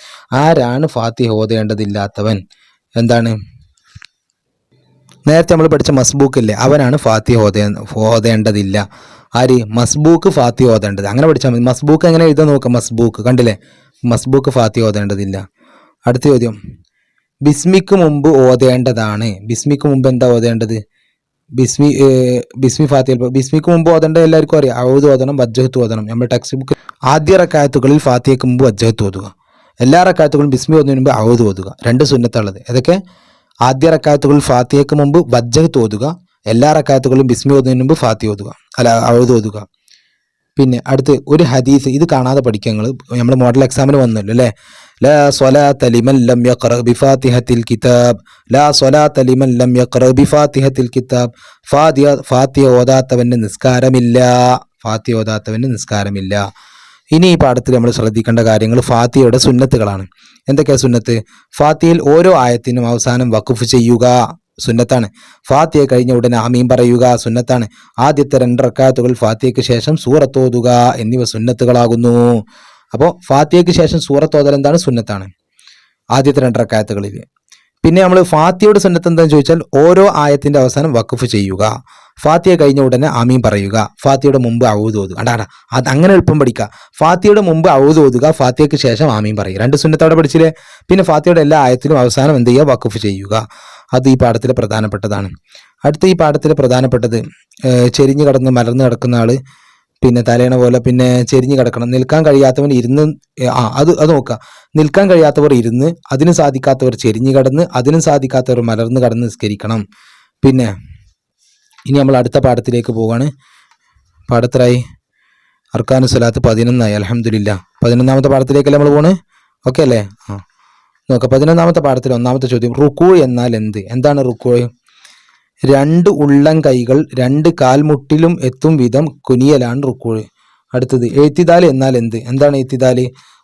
ആരാണ് ഫാത്തിഹ ഓതേണ്ടതില്ലാത്തവൻ? എന്താണ്? നേരത്തെ നമ്മൾ പഠിച്ച മസ്ബൂക്ക് ഇല്ലേ, അവനാണ് ഫാത്തിഹ ഓതേണ്ടതില്ല. ആര്? മസ്ബൂക്ക് ഫാത്തിഹ ഓതേണ്ടത്. അങ്ങനെ പഠിച്ചാൽ മതി. മസ്ബൂക്ക് എങ്ങനെ എഴുതാൻ നോക്കാം? മസ്ബൂക്ക് കണ്ടില്ലേ? മസ്ബൂക്ക് ഫാത്തിഹ ഓതേണ്ടതില്ല. അടുത്ത ചോദ്യം, ബിസ്മിക്ക് മുമ്പ് ഓതേണ്ടതാണ്. ബിസ്മിക്ക് മുമ്പ് എന്താ ഓതേണ്ടത്? ബിസ്മി ഫാത്തിഹ. ബിസ്മിക്ക് മുമ്പ് ഓതേണ്ടത് എല്ലാവർക്കും അറിയാം. ഔദ് ഓതണം, വജ്ജഹത്ത് ഓതണം. നമ്മൾ ടെക്സ്റ്റ് ബുക്ക് ആദ്യ റക്അത്തുകളിൽ ഫാത്തിഹയ്ക്ക് മുമ്പ് വജ്ജഹത്ത് ഓതുക. എല്ലാ റക്അത്തുകളും ബിസ്മി ഓതുന്നതിന് മുമ്പ് ഔദ് ഓതുക. 2 സുന്നത്തുള്ളത് ഏതൊക്കെ? ആദ്യ റക്അത്തുകളിൽ ഫാത്തിഹയ്ക്ക് മുമ്പ് വജ്ജഹത്ത് ഓതുക. എല്ലാ റക്അത്തുകളും ബിസ്മി ഓതുന്നതിന് മുമ്പ് ഫാത്തിഹ ഓതുക, ഔദ് ഓതുക. പിന്നെ അടുത്ത് ഒരു ഹദീസ്, ഇത് കാണാതെ പഠിക്കുക. നമ്മൾ മോഡൽ എക്സാമിന് വന്നല്ലോ അല്ലേ? ലാ സ്വലാത്ത ലിമൻ ലം യഖറ ബിഫാത്തിഹത്തിൽ കിതാബ്. ഫാത്തിഹ ഓതാത്തവന് നിസ്കാരമില്ല. ഇനി ഈ പാഠത്തിൽ നമ്മൾ ശ്രദ്ധിക്കേണ്ട കാര്യങ്ങൾ ഫാത്തിഹയുടെ സുന്നത്തുകളാണ്. എന്തൊക്കെയാണ് സുന്നത്ത്? ഫാത്തിഹയിൽ ഓരോ ആയത്തിനും അവസാനം വഖഫ് ചെയ്യുക, സുന്നത്താണ്. ഫാത്തിഹ കഴിഞ്ഞ ഉടനെ ആമീൻ പറയുക, സുന്നത്താണ്. ആദ്യത്തെ 2 റക്അത്തുകൾ ഫാത്തിഹയ്ക്ക് ശേഷം സൂറത്ത് ഓതുക എന്നിവ സുന്നത്തുകളാകുന്നു. അപ്പോൾ ഫാത്തിഹയ്ക്ക് ശേഷം സൂറത്ത് ഓതൽ എന്താണ്? സുന്നത്താണ്. ആദ്യത്തെ 2 റക്അത്തുകളിൽ. പിന്നെ നമ്മൾ ഫാത്തിയുടെ സുന്നത്ത് എന്താണെന്ന് ചോദിച്ചാൽ ഓരോ ആയത്തിന്റെ അവസാനം വഖഫ് ചെയ്യുക. ഫാത്തിയ കഴിഞ്ഞ ഉടനെ ആമീൻ പറയുക. ഫാത്തിയുടെ മുമ്പ് ഔദ് ഓതുക. അടാടാ, അത് അങ്ങനെ എളുപ്പം പഠിക്കുക. ഫാത്തിയുടെ മുമ്പ് ഔദ് ഓതുക, ഫാത്തിയയ്ക്ക് ശേഷം ആമീൻ പറയുക. 2 സുന്നത്ത് അവിടെ പഠിച്ചില്ലേ. പിന്നെ ഫാത്തിയുടെ എല്ലാ ആയത്തിലും അവസാനം എന്ത് ചെയ്യുക, വഖഫ് ചെയ്യുക. അത് ഈ പാഠത്തിലെ പ്രധാനപ്പെട്ടതാണ്. അടുത്ത ഈ പാഠത്തിലെ പ്രധാനപ്പെട്ടത് ചെരിഞ്ഞു കിടന്ന് മലർന്നു കിടക്കുന്ന ആള് പിന്നെ തലേണ പോലെ പിന്നെ ചെരിഞ്ഞു കിടക്കണം. നിൽക്കാൻ കഴിയാത്തവൻ ഇരുന്ന് അത് നോക്കുക. നിൽക്കാൻ കഴിയാത്തവർ ഇരുന്ന്, അതിന് സാധിക്കാത്തവർ ചെരിഞ്ഞു കിടന്ന്, അതിനും സാധിക്കാത്തവർ മലർന്നു കിടന്ന് നിസ്കരിക്കണം. പിന്നെ ഇനി നമ്മൾ അടുത്ത പാഠത്തിലേക്ക് പോവാണ്. പാഠത്തിലായി അർക്കാനു സ്വലാത്ത് 11 അൽഹംദുലില്ലാ. 11ാമത്തെ പാഠത്തിലേക്കല്ലേ നമ്മൾ പോണ്? ഓക്കെ അല്ലേ? നോക്കാം. 11ാമത്തെ പാഠത്തിൽ 1ാമത്തെ ചോദ്യം, റുക്കൂ എന്നാൽ എന്ത്? എന്താണ് റുക്കൂ? 2 ഉള്ളം കൈകൾ 2 കാൽമുട്ടിലും എത്തും വിധം കുനിയലാണ് റുക്കൂ. അടുത്തത് എഴുത്തിദാൽ എന്നാൽ എന്ത്? എന്താണ് എഴുത്തിദാൽ?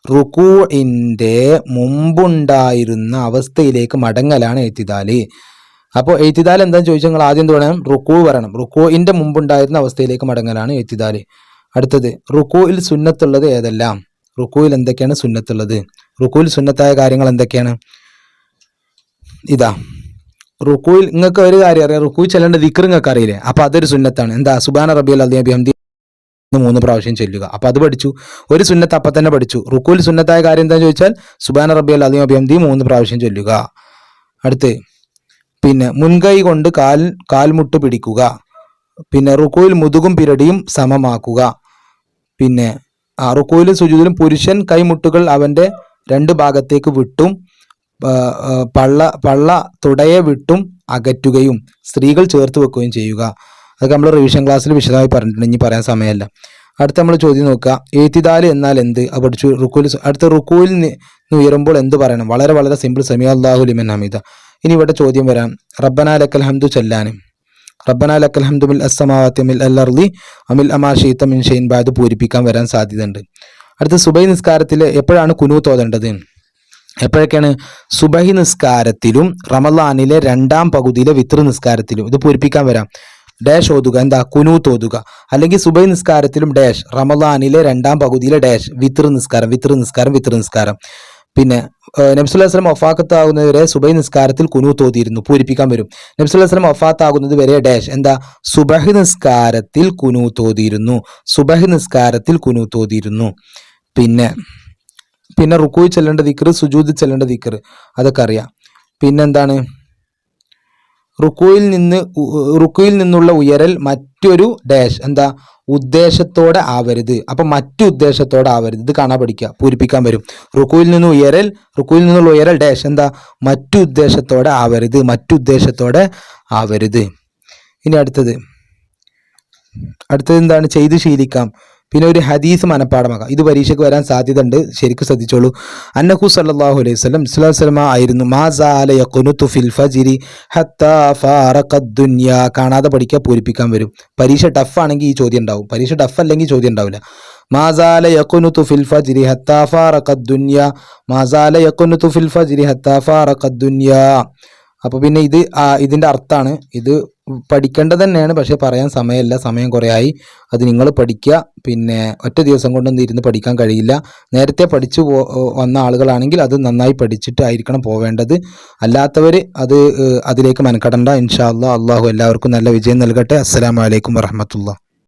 റുക്കൂഇന്റെ മുമ്പുണ്ടായിരുന്ന അവസ്ഥയിലേക്ക് മടങ്ങലാണ് എഴുത്തിദാൽ. അപ്പോൾ എഴുത്തിദാൽ എന്താണെന്ന് ചോദിച്ചാൽ നിങ്ങൾ ആദ്യം എന്ത് വേണം? റുക്കൂ പറയണം. റുക്കൂഇന്റെ മുമ്പുണ്ടായിരുന്ന അവസ്ഥയിലേക്ക് മടങ്ങലാണ് എഴുത്തിദാൽ. അടുത്തത് റുക്കൂയിൽ സുന്നത്തുള്ളത് ഏതെല്ലാം? റുക്കൂയിൽ എന്തൊക്കെയാണ് സുന്നത്തുള്ളത്? റുക്കൂയിൽ സുന്നത്തായ കാര്യങ്ങൾ എന്തൊക്കെയാണ്? ഇതാ റുക്കൂയിൽ നിങ്ങൾക്ക് ഒരു കാര്യം അറിയാം, റുക്കൂ ചെല്ലേണ്ട ദിക്ർ നിങ്ങൾക്ക് അറിയില്ലേ? അപ്പൊ അതൊരു സുന്നത്താണ്. എന്താ? സുബ്ഹാന റബ്ബിയൽ അദീം ബിഹംദി 3 പ്രാവശ്യം ചൊല്ലുക. അപ്പൊ അത് പഠിച്ചു. ഒരു സുന്നത്ത് അപ്പം തന്നെ പഠിച്ചു. റുക്കൂയിൽ സുന്നത്തായ കാര്യം എന്താണെന്ന് ചോദിച്ചാൽ സുബ്ഹാന റബ്ബിയൽ അദീം ബിഹംദി 3 പ്രാവശ്യം ചൊല്ലുക. അടുത്ത് പിന്നെ മുൻകൈ കൊണ്ട് കാൽമുട്ട് പിടിക്കുക. പിന്നെ റുക്കൂയിൽ മുതുകും പിരടിയും സമമാക്കുക. പിന്നെ റുക്കൂയിലും സുജൂദിലും പുരുഷൻ കൈമുട്ടുകൾ അവന്റെ 2 ഭാഗത്തേക്ക് വിട്ടും പള്ള തുടയെ വിട്ടും അകറ്റുകയും സ്ത്രീകൾ ചേർത്ത് വെക്കുകയും ചെയ്യുക. അതൊക്കെ നമ്മൾ റിവിഷൻ ക്ലാസ്സിൽ വിശദമായി പറഞ്ഞിട്ടുണ്ട്, ഇനി പറയാൻ സമയമല്ല. അടുത്ത നമ്മൾ ചോദ്യം നോക്കുക, എഴുത്തിദാൽ എന്നാൽ എന്ത്? അത് പഠിച്ചു. റുക്കൂയിൽ അടുത്ത റുക്കൂയിൽ ഉയരുമ്പോൾ എന്ത് പറയണം? വളരെ വളരെ സിമ്പിൾ, സമീഅ അല്ലാഹു ലിമൻ ഹമീദ. ഇനി ഇവിടെ ചോദ്യം വരാം, റബ്ബനാ ലക്കൽ ഹംദു ചൊല്ലാനും. റബ്ബനാ ലക്കൽ ഹംദു മിൽ അസ്സമാവാതി മിൽ അൽ-അർളി വമിൽ അമാ ശിഇത മിൻ ഷൈഇൻ ബഅദ് പൂരിപ്പിക്കാൻ വരാൻ സാധ്യതയുണ്ട്. അടുത്ത സുബഹി നിസ്കാരത്തിൽ എപ്പോഴാണ് കുനൂത്ത് ഓതേണ്ടത്? എപ്പോഴൊക്കെയാണ്? സുബഹി നിസ്കാരത്തിലും റമളാനിലെ 2ാം പകുതിയിലെ വിത്ർ നിസ്കാരത്തിലും. ഇത് പൂരിപ്പിക്കാൻ വരാം. ഡാഷ് ഓതുക. എന്താ? കുനൂത്ത് ഓതുക. അല്ലെങ്കിൽ സുബഹി നിസ്കാരത്തിലും ഡാഷ്, റമളാനിലെ 2ാം പകുതിയിലെ ഡാഷ്, വിത്ർ നിസ്കാരം. പിന്നെ നബി സല്ലല്ലാഹു അലൈഹി വസല്ലം വഫാത്താകുന്നതുവരെ സുബഹി നിസ്കാരത്തിൽ കുനൂത്ത് ഓതിയിരുന്നു. പൂരിപ്പിക്കാൻ വരും. നബി സല്ലല്ലാഹു അലൈഹി വസല്ലം വഫാത്താകുന്നത് വരെ ഡാഷ്. എന്താ? സുബഹി നിസ്കാരത്തിൽ കുനൂത്ത് ഓതിയിരുന്നു. പിന്നെ റുക്കൂയിൽ ചെല്ലേണ്ട ദിക്ർ, സുജൂദിൽ ചെല്ലേണ്ട ദിക്ർ, അതൊക്കെ അറിയാം. പിന്നെന്താണ്? റുക്കൂയിൽ നിന്നുള്ള ഉയരൽ മറ്റൊരു ഡാഷ്. എന്താ? ഉദ്ദേശത്തോടെ ആവരുത്. അപ്പൊ മറ്റു ഉദ്ദേശത്തോടെ ആവരുത്. ഇത് കാണാൻ പഠിക്കുക, പൂരിപ്പിക്കാൻ വരും. റുക്കൂയിൽ നിന്നുള്ള ഉയരൽ ഡാഷ്. എന്താ? മറ്റു ഉദ്ദേശത്തോടെ ആവരുത്. ഇനി അടുത്തത് എന്താണ്? ചെയ്ത് ശീലിക്കാം. പിന്നെ ഒരു ഹദീസ് മനപ്പാടമാക്കാം. ഇത് പരീക്ഷയ്ക്ക് വരാൻ സാധ്യത ഉണ്ട്, ശരിക്കും ശ്രദ്ധിച്ചോളൂ. അന്നഹു സല്ലല്ലാഹു അലൈഹി വസല്ലം ആയിരുന്നു മാ സാല യഖ്നുതു ഫിൽ ഫജ്രി ഹത്താ ഫാറഖദ് ദുനിയ. കാണാതെ പഠിക്കുക, പൂരിപ്പിക്കാൻ വരും. പരീക്ഷ ടഫ് ആണെങ്കിൽ ഈ ചോദ്യം ഉണ്ടാവും, പരീക്ഷ ടഫ് അല്ലെങ്കിൽ ചോദ്യം ഉണ്ടാവില്ല. മാ സാല യഖ്നുതു ഫിൽ ഫജ്രി ഹത്താ ഫാറഖദ് ദുനിയ. അപ്പോൾ പിന്നെ ഇതിന്റെ അർത്ഥമാണ്. ഇത് പഠിക്കേണ്ടത് തന്നെയാണ്, പക്ഷെ പറയാൻ സമയമില്ല, സമയം കുറേ ആയി. അത് നിങ്ങൾ പഠിക്കുക. പിന്നെ ഒറ്റ ദിവസം കൊണ്ടൊന്നും ഇരുന്ന് പഠിക്കാൻ കഴിയില്ല. നേരത്തെ പഠിച്ചു വന്ന ആളുകളാണെങ്കിൽ അത് നന്നായി പഠിച്ചിട്ടായിരിക്കണം പോവേണ്ടത്. അല്ലാത്തവർ അതിലേക്ക് മെനക്കെടണ്ട. ഇൻഷാ അല്ലാഹ്. അള്ളാഹു എല്ലാവർക്കും നല്ല വിജയം നൽകട്ടെ. അസ്സലാമു അലൈക്കും വറഹ്മത്തുള്ളാഹി.